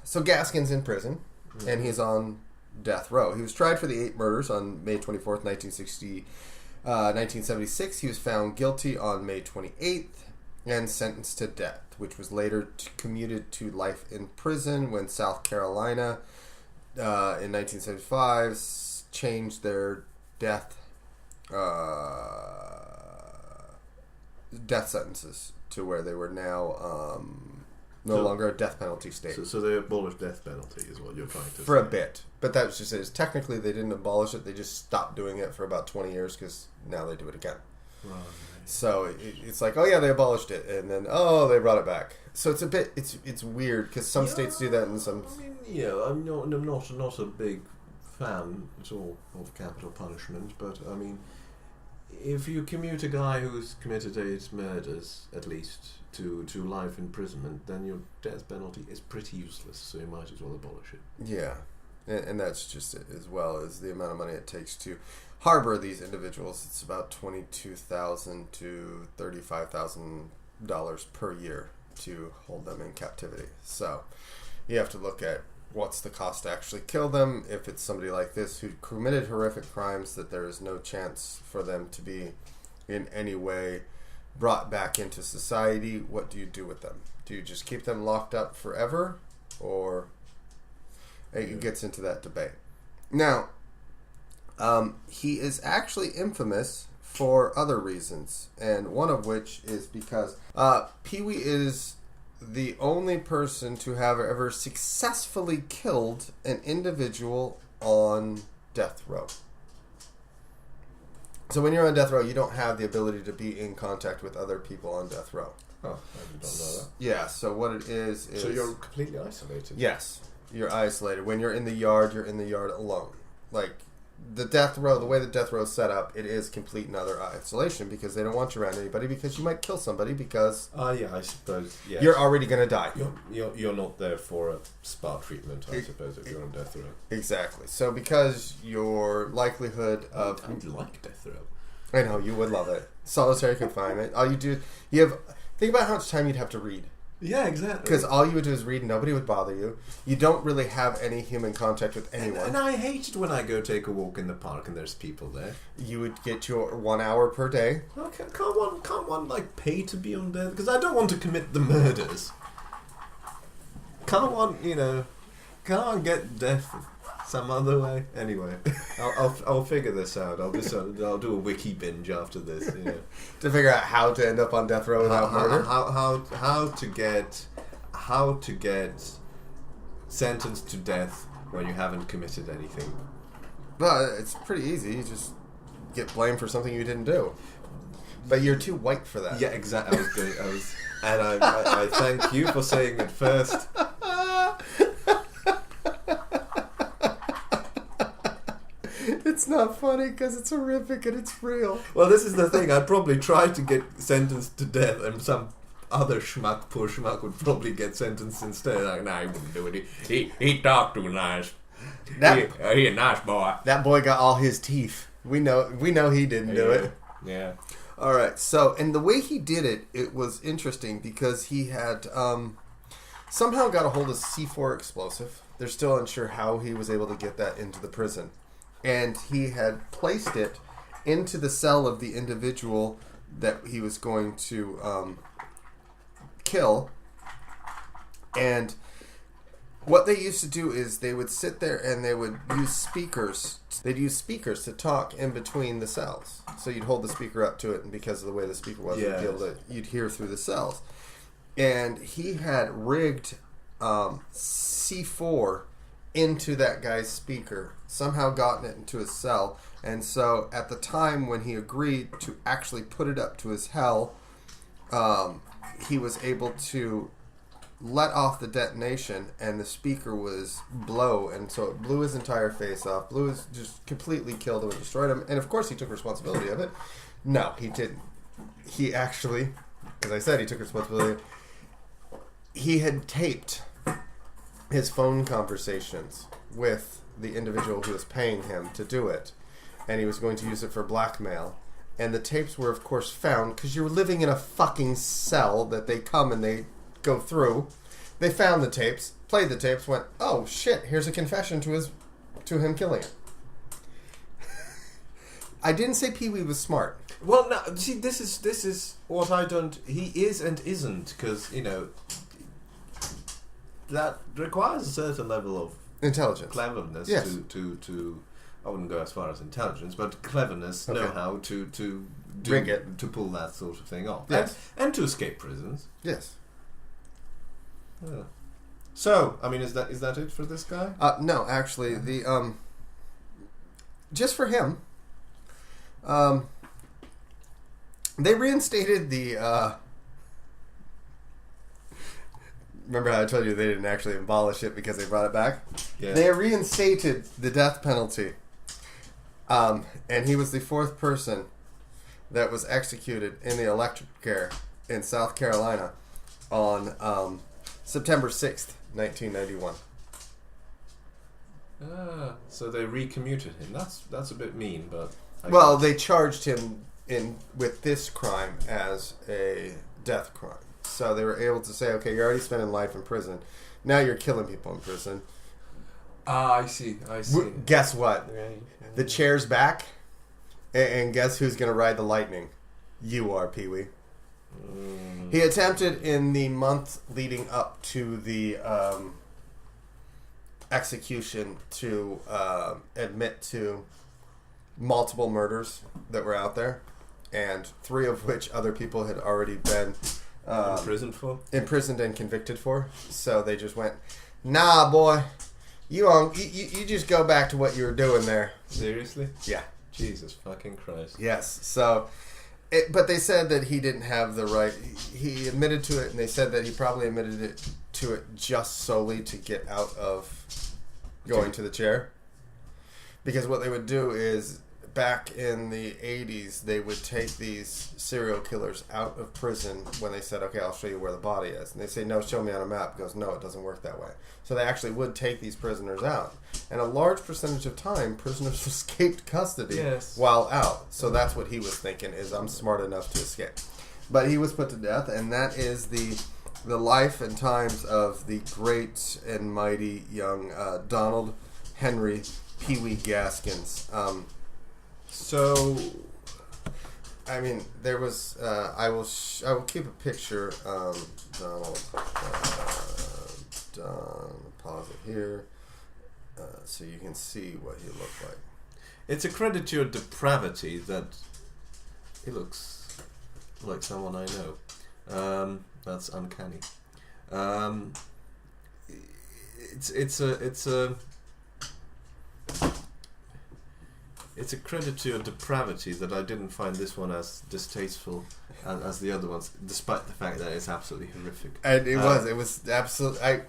so Gaskin's in prison, and he's on death row. He was tried for the 8 murders on May 24th, 1976. He was found guilty on May 28th and sentenced to death, which was later commuted to life in prison when South Carolina in 1975 changed their death sentences to where they were now no longer a death penalty state. So they abolished death penalty is what you're trying to say. For a bit. But that was just it. Technically, they didn't abolish it. They just stopped doing it for about 20 years because now they do it again. Right. So it's like, oh yeah, they abolished it, and then they brought it back. So it's a bit it's weird because some states do that and some. I mean, I'm not a big fan at all of capital punishment, but I mean, if you commute a guy who's committed 8 murders at least to life imprisonment, then your death penalty is pretty useless. So you might as well abolish it. Yeah, and that's just it, as well as the amount of money it takes to harbor these individuals. It's about $22,000 to $35,000 per year to hold them in captivity. So you have to look at what's the cost to actually kill them. If it's somebody like this who committed horrific crimes that there is no chance for them to be in any way brought back into society, what do you do with them? Do you just keep them locked up forever? Or it gets into that debate. Now, he is actually infamous for other reasons, and one of which is because Pee-wee is the only person to have ever successfully killed an individual on death row. So when you're on death row, you don't have the ability to be in contact with other people on death row. Oh, I don't know that. Yeah, so what it is... So you're completely isolated? Yes, you're isolated. When you're in the yard, you're in the yard alone. Like, the death row, the way the death row is set up, it is complete and utter isolation because they don't want you around anybody because you might kill somebody because... yeah, I suppose, yes. You're already going to die. You're not there for a spa treatment, I suppose, if you're on death row. Exactly. So because your likelihood of... I'd like death row. I know, you would love it. Solitary confinement. All you do... You have... Think about how much time you'd have to read. Yeah, exactly. Because all you would do is read, nobody would bother you. You don't really have any human contact with anyone. And I hate it when I go take a walk in the park and there's people there. You would get your 1 hour per day. Well, can't one like pay to be on death? Because I don't want to commit the murders. Can't one get death some other way? Anyway, I'll figure this out. I'll do a wiki binge after this. To figure out how to end up on death row without murder. How to get sentenced to death when you haven't committed anything. Well, it's pretty easy. You just get blamed for something you didn't do. But you're too white for that. Yeah, exactly. I thank you for saying it first. It's not funny because it's horrific and it's real. Well, this is the thing. I'd probably try to get sentenced to death, and some other poor schmuck, would probably get sentenced instead. Like, nah, he wouldn't do it. He talked too nice. He a nice boy. That boy got all his teeth. We know he didn't do it. Yeah. All right. So, and the way he did it, it was interesting because he had somehow got a hold of C4 explosive. They're still unsure how he was able to get that into the prison. And he had placed it into the cell of the individual that he was going to kill. And What they used to do is they would sit there and they would use speakers. They'd use speakers to talk in between the cells. So you'd hold the speaker up to it, and because of the way the speaker was, you'd hear through the cells. And he had rigged C4 into that guy's speaker, somehow gotten it into his cell. And so at the time when he agreed to actually put it up to his cell, he was able to let off the detonation, and the speaker was blow, and so it blew his entire face off. Just completely killed him and destroyed him. And of course he took responsibility of it. No, he didn't. He actually, as I said, he took responsibility. He had taped his phone conversations with the individual who was paying him to do it, and he was going to use it for blackmail. And the tapes were, of course, found, because you're living in a fucking cell that they come and they go through. They found the tapes, played the tapes, went, oh shit, here's a confession to him killing him. I didn't say Pee-wee was smart. Well, no, see, this is what I don't. He is and isn't, because that requires a certain level of intelligence, cleverness. Yes. To I wouldn't go as far as intelligence, but cleverness, okay. know-how to rig it, to pull that sort of thing off, yes. and to escape prisons. Yes. Yeah. So, I mean, is that it for this guy? No, actually, the just for him, they reinstated the. Remember how I told you they didn't actually abolish it because they brought it back? Yeah. They reinstated the death penalty, and he was the fourth person that was executed in the electric chair in South Carolina on September 6th, 1991. So they recommuted him. That's a bit mean, but They charged him with this crime as a death crime. So they were able to say, okay, you're already spending life in prison. Now you're killing people in prison. I see. Guess what? Right. The chair's back, and guess who's going to ride the lightning? You are, Pee-wee. He attempted in the month leading up to the execution to admit to multiple murders that were out there, and 3 of which other people had already been imprisoned and convicted for. So they just went, nah, boy, you just go back to what you were doing there. Seriously? Yeah. Jesus fucking Christ. Yes. So, but they said that he didn't have the right. He admitted to it, and they said that he probably admitted to it just solely to get out of going to the chair. Because what they would do is, back in the 80s, they would take these serial killers out of prison when they said, okay, I'll show you where the body is. And they say, no, show me on a map. He goes, no, it doesn't work that way. So they actually would take these prisoners out. And a large percentage of time, prisoners escaped custody while out. So that's what he was thinking, is I'm smart enough to escape. But he was put to death, and that is the life and times of the great and mighty young Donald Henry Pee-wee Gaskins. So, I mean, there was. I will keep a picture. Donald. Pause it here, so you can see what he looked like. It's a credit to your depravity that he looks like someone I know. That's uncanny. It's a credit to your depravity that I didn't find this one as distasteful as the other ones, despite the fact that it's absolutely horrific. And it was absolutely.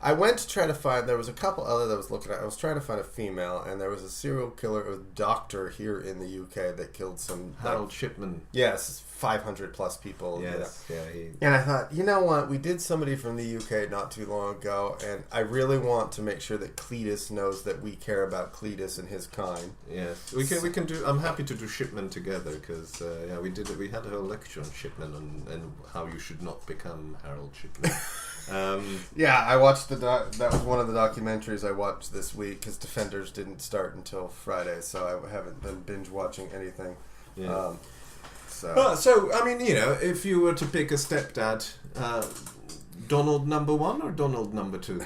I went to try to find. There was a couple other that I was looking at. I was trying to find a female, and there was a serial killer, a doctor here in the UK that killed some. Harold Shipman. Yes, 500 plus people. Yes, yeah. And I thought, you know what? We did somebody from the UK not too long ago, and I really want to make sure that Cletus knows that we care about Cletus and his kind. Yes, we can do. I'm happy to do Shipman together because we did it. We had a whole lecture on Shipman and how you should not become Harold Shipman. I watched that was one of the documentaries I watched this week because Defenders didn't start until Friday, so I haven't been binge watching anything. Yeah. So I mean, if you were to pick a stepdad, Donald number 1 or Donald number 2?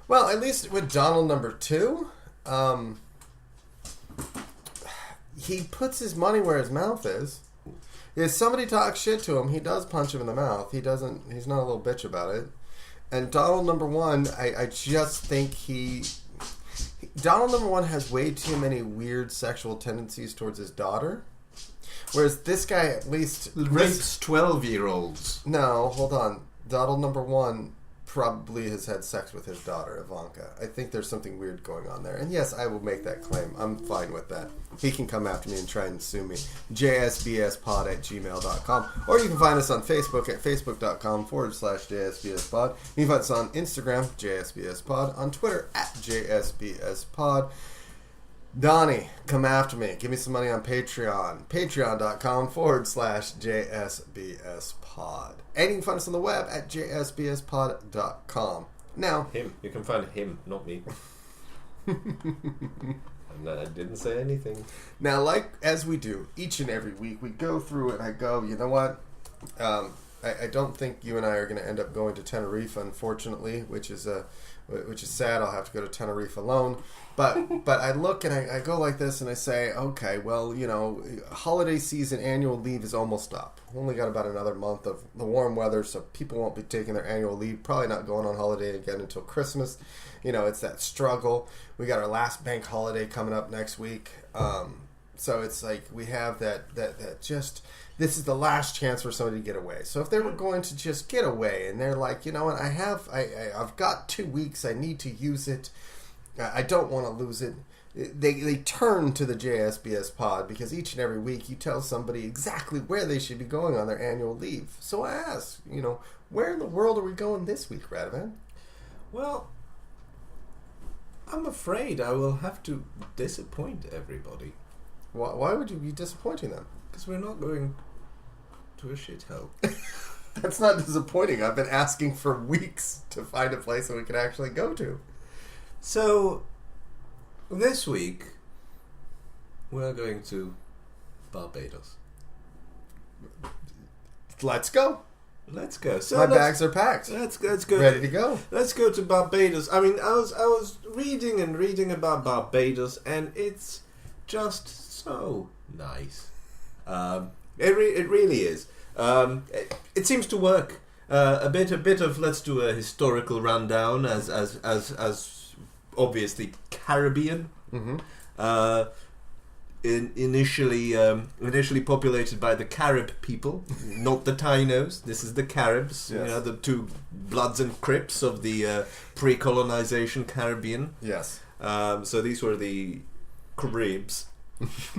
Well, at least with Donald number 2, he puts his money where his mouth is. If somebody talks shit to him, he does punch him in the mouth. He's not a little bitch about it. And Donald number 1, I just think Donald number 1 has way too many weird sexual tendencies towards his daughter. Whereas this guy at least Rapes 12-year-olds. No, hold on. Donald number 1 probably has had sex with his daughter, Ivanka. I think there's something weird going on there. And yes, I will make that claim. I'm fine with that. He can come after me and try and sue me. jsbspod@gmail.com. Or you can find us on Facebook at facebook.com/jsbspod. You can find us on Instagram, jsbspod. On Twitter, @jsbspod. Donnie, come after me. Give me some money on Patreon. Patreon.com/JSBSpod. And you can find us on the web at jsbspod.com. Now, Him. You can find him, not me. And I didn't say anything. Now, like as we do each and every week, we go through it. I go, you know what? I don't think you and I are going to end up going to Tenerife, unfortunately, which is sad. I'll have to go to Tenerife alone. But I look and I go like this and I say, okay, well, you know, holiday season annual leave is almost up. Only got about another month of the warm weather, so people won't be taking their annual leave. Probably not going on holiday again until Christmas. You know, it's that struggle. We got our last bank holiday coming up next week. So it's like we have that just... This is the last chance for somebody to get away. So if they were going to just get away and they're like, you know what, I've got 2 weeks, I need to use it, I don't want to lose it, they turn to the JSBS pod because each and every week you tell somebody exactly where they should be going on their annual leave. So I ask, you know, where in the world are we going this week, Radovan? Well, I'm afraid I will have to disappoint everybody. Why would you be disappointing them? Because we're not going to a shithole. That's not disappointing. I've been asking for weeks to find a place that we can actually go to. So, this week, we're going to Barbados. Let's go. Let's go. So My bags are packed. Let's go. Ready to go. Let's go to Barbados. I mean, I was reading about Barbados, and it's just so nice. It really is. It seems to work. A bit of let's do a historical rundown as obviously Caribbean. Mm-hmm. Initially populated by the Carib people, not the Tainos. This is the Caribs. Yes. You know, the two Bloods and Crips of the pre-colonization Caribbean. Yes. So these were the Caribs.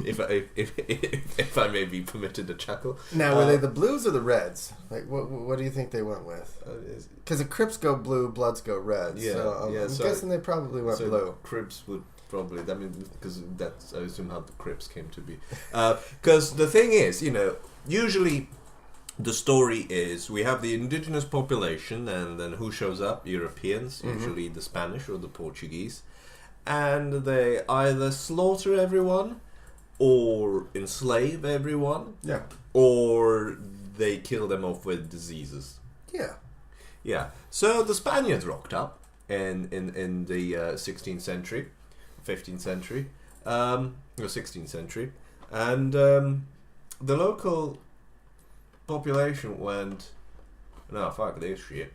if I may be permitted a chuckle. Now, were they the blues or the reds? Like, what do you think they went with? Because the Crips go blue, Bloods go red. Yeah, so I'm guessing they probably went blue. Crips would probably. I mean, because that's I assume how the Crips came to be. Because the thing is, you know, usually the story is we have the indigenous population, and then who shows up? Europeans, usually the Spanish or the Portuguese, and they either slaughter everyone, or enslave everyone, Yeah. or they kill them off with diseases. Yeah. Yeah. So the Spaniards rocked up in the 16th century, 15th century, or 16th century, and the local population went, no, fuck this shit.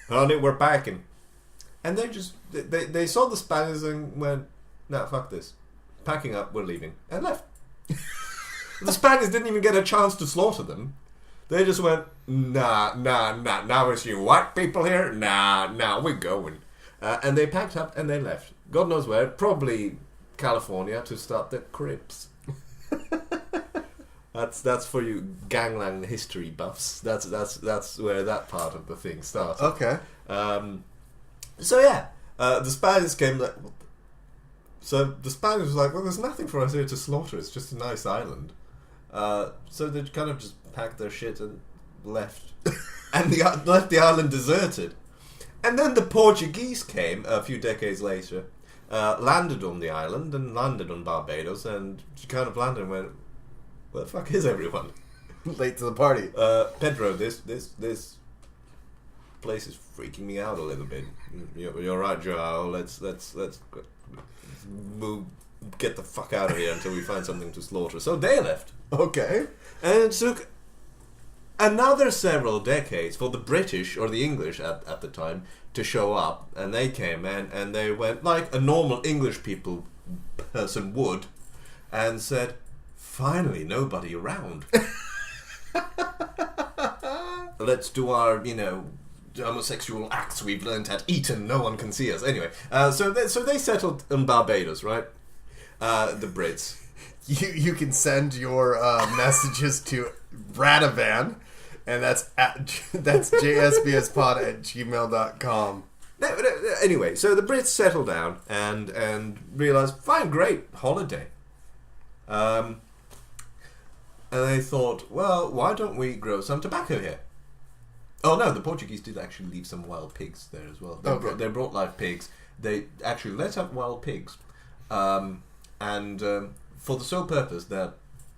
Honey, we're packing. And they saw the Spaniards and went, no, fuck this. Packing up, we're leaving. And left. The Spaniards didn't even get a chance to slaughter them. They just went, nah, now it's you white people here? Nah, we're going. And they packed up and they left. God knows where, probably California, to start the Crips. That's for you gangland history buffs. That's where that part of the thing starts. Okay. So yeah, the Spaniards came like... So the Spaniards was like, well, there's nothing for us here to slaughter. It's just a nice island. So they kind of just packed their shit and left. And left the island deserted. And then the Portuguese came a few decades later, landed on the island and landed on Barbados, and kind of landed and went, where the fuck is everyone? Late to the party. Pedro, this place is freaking me out a little bit. You're right, Joao. Let's move, get the fuck out of here until we find something to slaughter. So they left. Okay. And it took another several decades for the British or the English at the time to show up, and they came and they went like a normal English person would, and said, "Finally, nobody around. Let's do our, homosexual acts we've learned at Eton. No one can see us anyway." So they settled in Barbados, right? The Brits. You can send your messages to Radavan, and that's jsbspod@gmail.com. No, anyway, so the Brits settled down and realised, fine, great, holiday. And they thought, well, why don't we grow some tobacco here? Oh no, the Portuguese did actually leave some wild pigs there as well. They brought live pigs. They actually let out wild pigs, and for the sole purpose that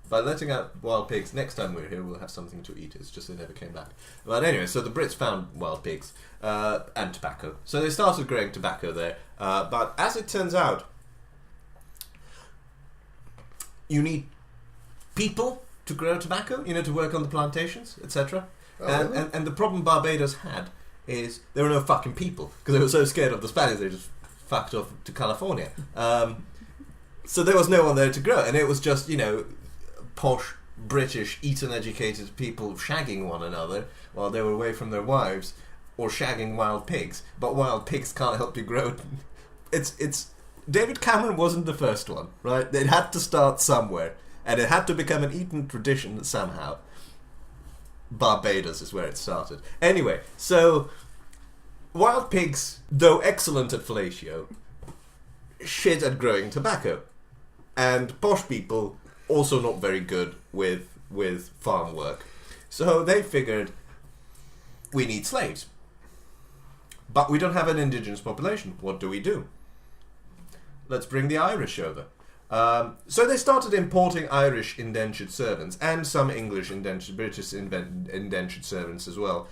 by letting out wild pigs, next time we're here we'll have something to eat. It's just they never came back. But anyway, so the Brits found wild pigs and tobacco. So they started growing tobacco there. But as it turns out, you need people to grow tobacco, to work on the plantations, etc. Really? And the problem Barbados had is there were no fucking people because they were so scared of the Spaniards they just fucked off to California. So there was no one there to grow, and it was just posh British Eton-educated people shagging one another while they were away from their wives, or shagging wild pigs. But wild pigs can't help you grow. It's David Cameron wasn't the first one, right? It had to start somewhere, and it had to become an Eton tradition somehow. Barbados is where it started. Anyway, so wild pigs, though excellent at fellatio, shit at growing tobacco, and posh people also not very good with farm work. So they figured, we need slaves, but we don't have an indigenous population. What do we do? Let's bring the Irish over. So they started importing Irish indentured servants and some English British indentured servants as well,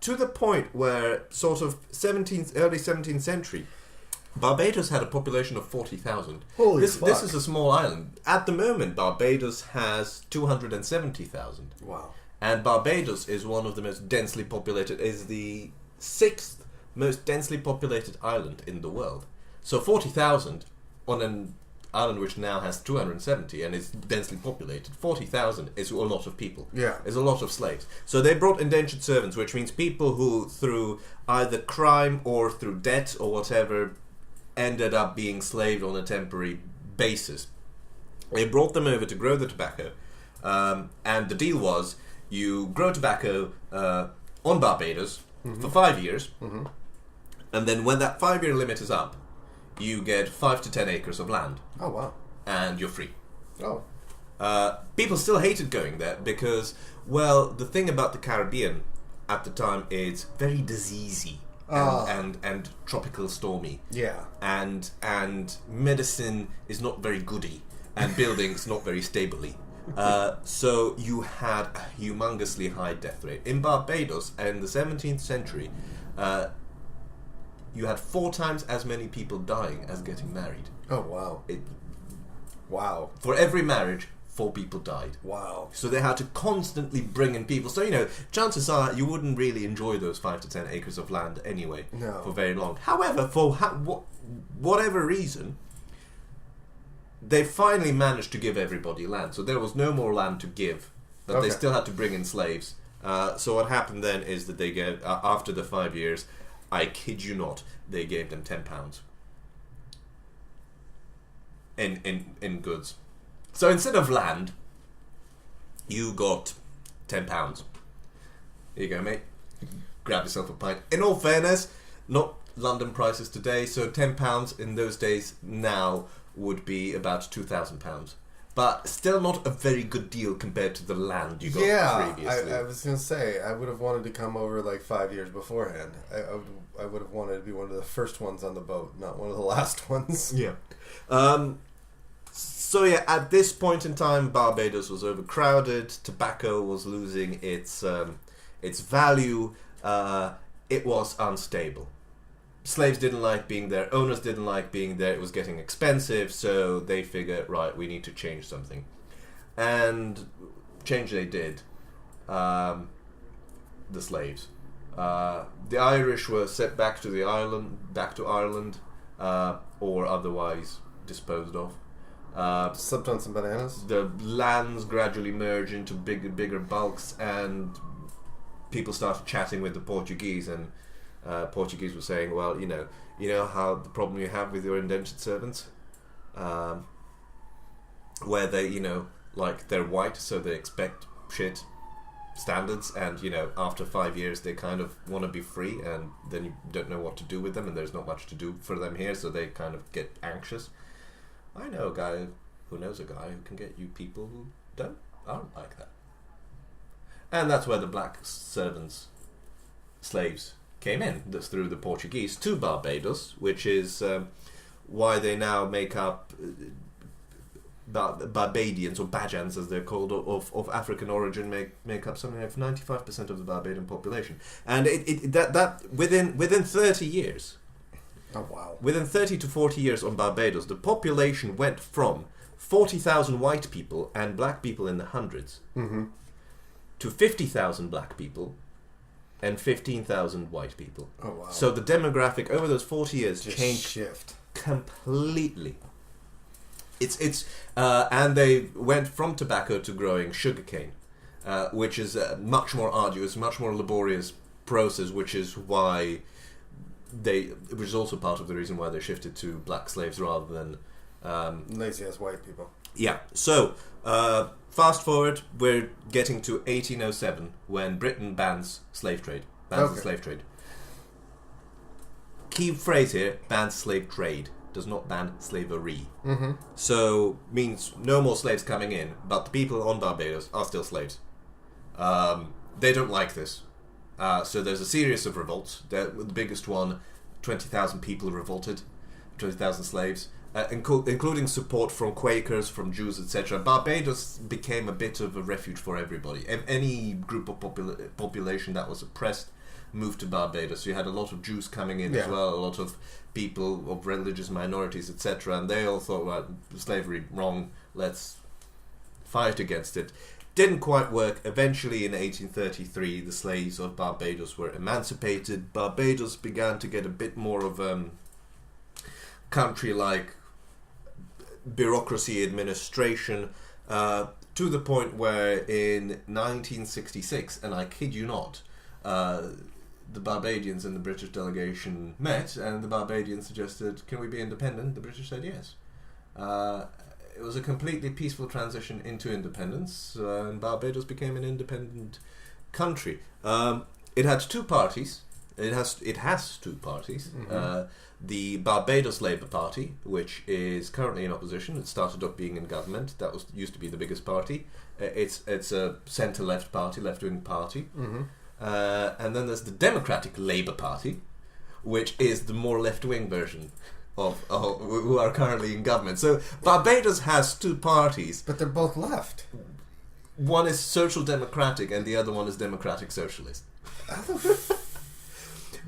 to the point where sort of early 17th century, Barbados had a population of 40,000. Holy fuck. This is a small island. At the moment, Barbados has 270,000. Wow. And Barbados is one of the most densely populated, is the 6th most densely populated island in the world. So 40,000 on an island which now has 270 and is densely populated, 40,000 is a lot of people. Yeah. Is a lot of slaves. So they brought indentured servants, which means people who, through either crime or through debt or whatever, ended up being slaved on a temporary basis. They brought them over to grow the tobacco, and the deal was you grow tobacco on Barbados for 5 years, and then when that 5-year limit is up, you get 5 to 10 acres of land. Oh, wow. And you're free. Oh. People still hated going there because, well, the thing about the Caribbean at the time is very diseasey and tropical stormy. Yeah. And medicine is not very goody, and buildings not very stably. So you had a humongously high death rate. In Barbados, in the 17th century, you had 4 times as many people dying as getting married. Oh, wow. Wow. For every marriage, 4 people died. Wow. So they had to constantly bring in people. So, chances are you wouldn't really enjoy those 5 to 10 acres of land anyway for very long. However, for whatever reason, they finally managed to give everybody land. So there was no more land to give, but they still had to bring in slaves. So what happened then is that they gave, after the 5 years, I kid you not, they gave them £10 in goods. So instead of land, you got £10. Here you go, mate. Grab yourself a pint. In all fairness, not London prices today, so £10 in those days now would be about £2,000. But still not a very good deal compared to the land you got previously. I was going to say, I would have wanted to come over like 5 years beforehand. I would have wanted to be one of the first ones on the boat, not one of the last ones. Yeah. So yeah, at this point in time, Barbados was overcrowded. Tobacco was losing its value. it was unstable. Slaves didn't like being there, owners didn't like being there, it was getting expensive, so they figured, right, we need to change something. And change they did. The slaves. The Irish were sent back to Ireland, or otherwise disposed of. Slept on some bananas. The lands gradually merged into bigger bulks, and people started chatting with the Portuguese, and Portuguese were saying, well, you know how the problem you have with your indentured servants, where they, like, they're white, so they expect shit standards, and after 5 years they kind of want to be free, and then you don't know what to do with them, and there's not much to do for them here, so they kind of get anxious. I know a guy who knows a guy who can get you people who aren't like that. And that's where the black slaves came in. That's through the Portuguese to Barbados, which is why they now make up Barbadians, or Bajans as they're called, of African origin, make up something like 95% of the Barbadian population. And that within 30 years. Oh, wow. Within 30 to 40 years on Barbados, the population went from 40,000 white people and black people in the hundreds to 50,000 black people and 15,000 white people. Oh, wow. So the demographic over those 40 years Just changed shift completely. And they went from tobacco to growing sugarcane, which is a much more arduous, much more laborious process, which is also part of the reason why they shifted to black slaves rather than lazy ass white people. Yeah. So fast forward, we're getting to 1807 when Britain bans slave trade. The slave trade. Key phrase here: bans slave trade. Does not ban slavery. So means no more slaves coming in, but the people on Barbados are still slaves. They don't like this. So there's a series of revolts. The biggest one, 20,000 people revolted, 20,000 slaves, including support from Quakers, from Jews, etc. Barbados became a bit of a refuge for everybody. Any group of population that was oppressed moved to Barbados. You had a lot of Jews coming in as well, a lot of people of religious minorities, etc. And they all thought, well, slavery, wrong, let's fight against it. Didn't quite work. Eventually, in 1833, the slaves of Barbados were emancipated. Barbados began to get a bit more of country-like bureaucracy administration, to the point where in 1966, and I kid you not, the Barbadians and the British delegation met, and the Barbadians suggested, can we be independent? The British said yes. It was a completely peaceful transition into independence, and Barbados became an independent country. It had two parties. It has two parties. The Barbados Labour Party, which is currently in opposition. It started off being in government. That used to be the biggest party. It's a centre-left party, left-wing party. And then there's the Democratic Labour Party, which is the more left-wing version of who are currently in government. So Barbados has two parties, but they're both left. One is social democratic, and the other one is democratic socialist.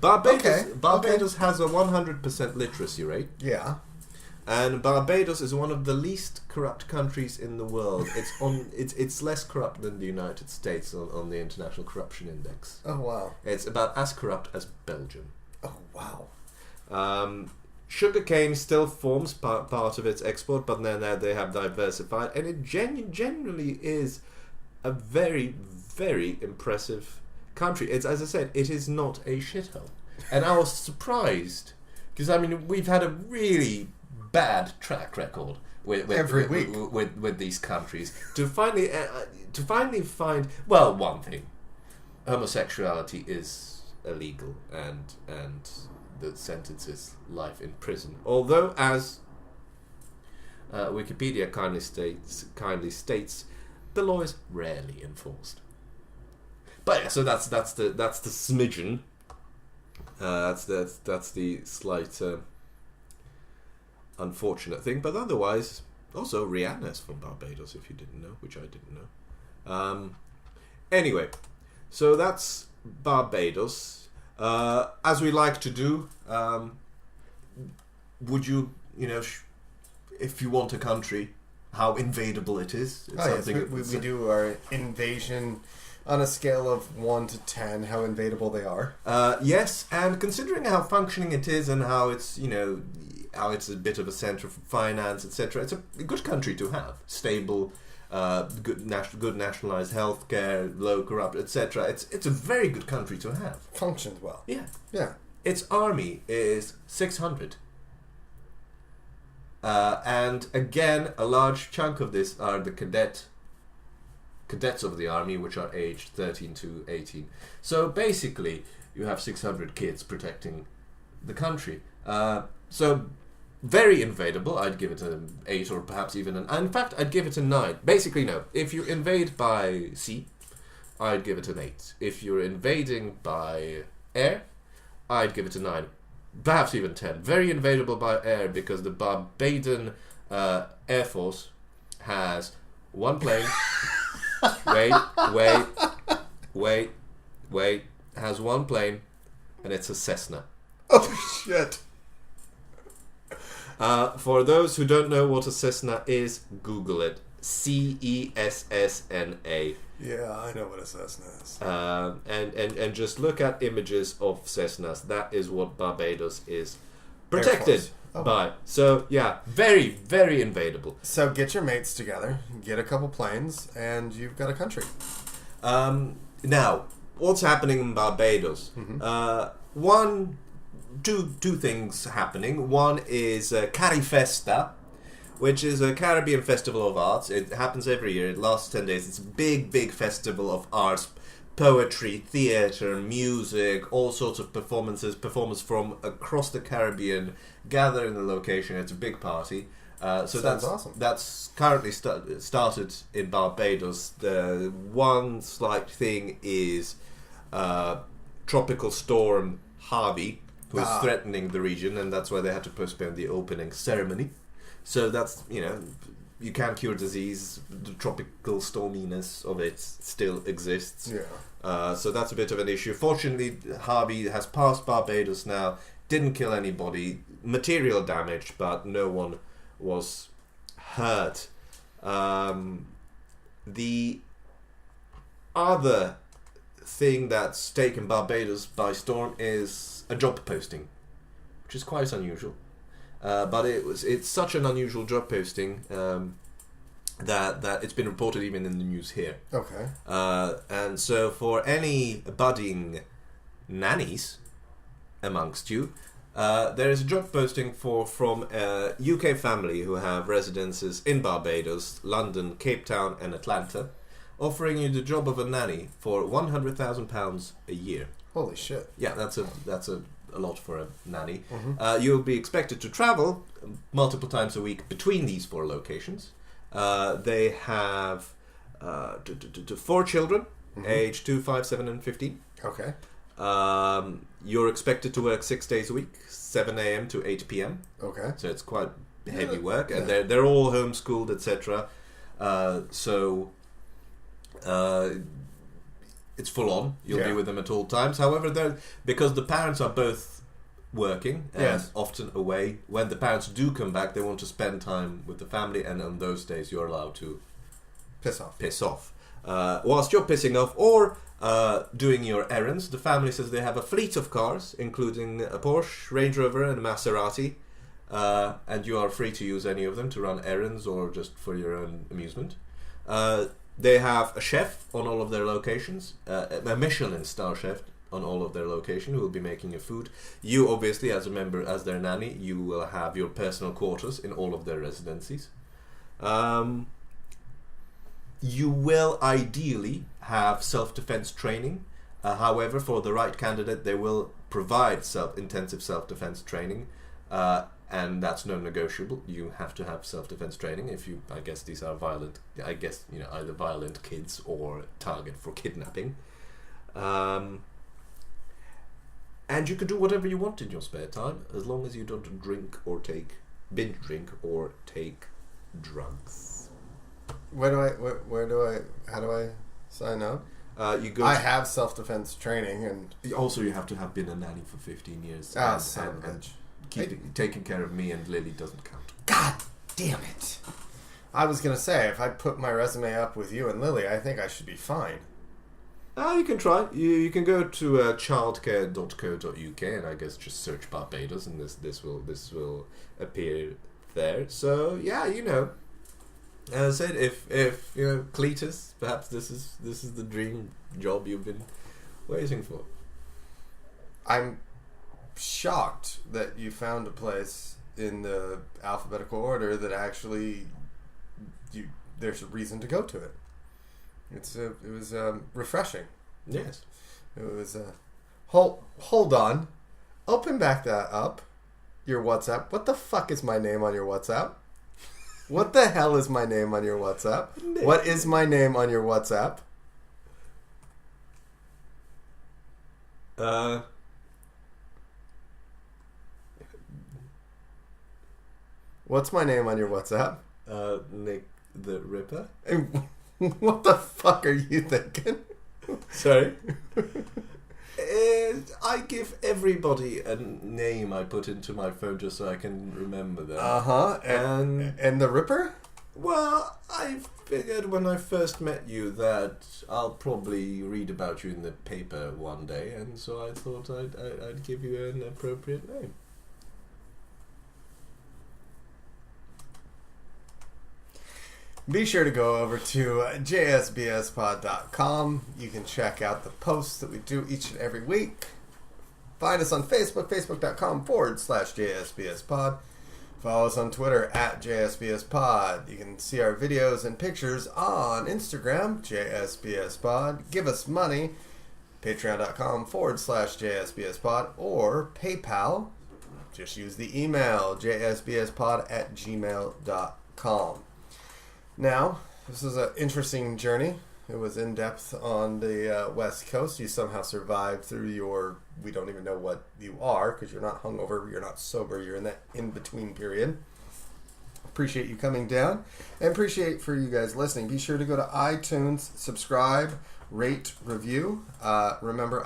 Barbados has a 100% literacy rate. Yeah. And Barbados is one of the least corrupt countries in the world. It's less corrupt than the United States on the International Corruption Index. Oh, wow. It's about as corrupt as Belgium. Oh, wow. Sugarcane still forms part of its export, but then they have diversified, and it generally is a very, very impressive country. It's, as I said, it is not a shithole. And I was surprised, because I mean, we've had a really bad track record with these countries to finally find, well, one thing: homosexuality is illegal, and the sentence is life in prison. Although, as Wikipedia kindly states, the law is rarely enforced. But yeah, so that's the smidgen. That's the slight unfortunate thing. But otherwise, also Rihanna's from Barbados, if you didn't know, which I didn't know. Anyway, so that's Barbados. As we like to do, would you, if you want a country, how invadable it is? It's we do our invasion on a scale of 1 to 10, how invadable they are. Yes, and considering how functioning it is and how it's, how it's a bit of a centre for finance, etc., it's a good country to have. Stable, good nationalised healthcare, low corrupt, etc. It's a very good country to have. Functions well. Yeah. Yeah. Its army is 600. And again, a large chunk of this are the cadets of the army, which are aged 13 to 18. So basically, you have 600 kids protecting the country. So very invadable. I'd give it an 8 or perhaps even an... In fact, I'd give it a 9. Basically, no. If you invade by sea, I'd give it an 8. If you're invading by air, I'd give it a 9. Perhaps even 10. Very invadable by air because the Barbadian Air Force has one plane. wait. Has one plane, and it's a Cessna. Oh, shit. For those who don't know what a Cessna is, Google it. Cessna. Yeah, I know what a Cessna is. And just look at images of Cessnas. That is what Barbados is protected by. So yeah, very, very invadable. So get your mates together, get a couple planes, and you've got a country. Now, what's happening in Barbados? Two things happening. One is Carifesta, which is a Caribbean festival of arts. It happens every year. It lasts 10 days. It's a big, big festival of arts, poetry, theatre, music, all sorts of performances. Performers from across the Caribbean gather in the location. It's a big party. So that's awesome. That's currently started in Barbados. The one slight thing is Tropical Storm Harvey, who is threatening the region, and that's why they had to postpone the opening ceremony. So that's, you can't cure disease. The tropical storminess of it still exists. Yeah. So that's a bit of an issue. Fortunately, Harvey has passed Barbados now. Didn't kill anybody. Material damage, but no one was hurt. The other thing that's taken Barbados by storm is a job posting, which is quite unusual. But it's such an unusual job posting that it's been reported even in the news here. Okay. And so for any budding nannies amongst you, there is a job posting from a UK family who have residences in Barbados, London, Cape Town and Atlanta, offering you the job of a nanny for £100,000 a year. Holy shit. Yeah, that's a lot for a nanny. You'll be expected to travel multiple times a week between these 4 locations. They have 4 children, aged 2, 5, 7 and 15. Okay. You're expected to work 6 days a week, 7 a.m. to 8 p.m. Okay. So it's quite heavy work, and they're all homeschooled, etc. So it's full on. You'll be with them at all times. However, because the parents are both working and often away, when the parents do come back, they want to spend time with the family, and on those days you're allowed to piss off. Whilst you're pissing off or doing your errands, the family says they have a fleet of cars, including a Porsche, Range Rover and a Maserati, and you are free to use any of them to run errands or just for your own amusement. They have a chef on all of their locations, a Michelin star chef on all of their location who will be making your food. You obviously, as a member, as their nanny, you will have your personal quarters in all of their residencies. You will ideally have self-defense training. However, for the right candidate, they will provide intensive self-defense training. And that's non-negotiable. You have to have self-defense training if you, I guess these are violent, either violent kids or target for kidnapping. And you can do whatever you want in your spare time, as long as you don't binge drink or take drugs. How do I sign up? You go. I have self-defense training, and Also, you have to have been a nanny for 15 years. son of a and bitch. taking care of me and Lily doesn't count. God damn it! I was gonna say, if I put my resume up with you and Lily, I think I should be fine. You can try. You can go to childcare.co.uk and I guess just search Barbados and this will appear there. So yeah, as I said, if Cletus, perhaps this is the dream job you've been waiting for. I'm shocked that you found a place in the alphabetical order that actually there's a reason to go to it. It was refreshing. Yes. It was hold on. Open back that up. Your WhatsApp. What the fuck is my name on your WhatsApp? What the hell is my name on your WhatsApp? What is my name on your WhatsApp? What's my name on your WhatsApp? Nick the Ripper. What the fuck are you thinking? Sorry. I give everybody a name I put into my phone just so I can remember them. And the Ripper? Well, I figured when I first met you that I'll probably read about you in the paper one day, and so I thought I'd give you an appropriate name. Be sure to go over to jsbspod.com. You can check out the posts that we do each and every week. Find us on Facebook, facebook.com/jsbspod. Follow us on Twitter @jsbspod. You can see our videos and pictures on Instagram, jsbspod. Give us money, patreon.com/jsbspod, or PayPal. Just use the email, jsbspod@gmail.com. Now, this is an interesting journey. It was in-depth on the West Coast. You somehow survived through your... We don't even know what you are because you're not hungover, you're not sober, you're in that in-between period. Appreciate you coming down and appreciate for you guys listening. Be sure to go to iTunes, subscribe, rate, review. Remember,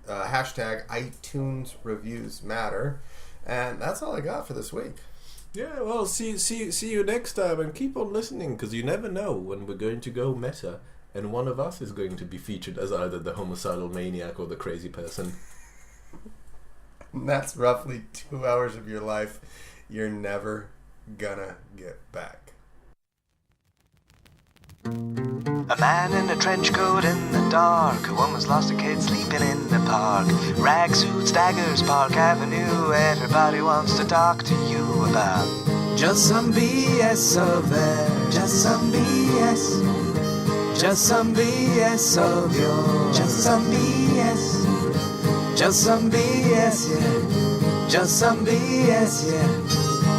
hashtag iTunes reviews matter. And that's all I got for this week. Yeah, well, see you next time, and keep on listening, because you never know when we're going to go meta, and one of us is going to be featured as either the homicidal maniac or the crazy person. And that's roughly 2 hours of your life you're never gonna get back. A man in a trench coat in the dark. A woman's lost a kid sleeping in the park. Rag suits, daggers, Park Avenue. Everybody wants to talk to you about just some BS of theirs. Just some BS. Just some BS of yours. Just some BS. Just some BS, yeah. Just some BS, yeah.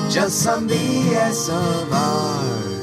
Just some BS of ours.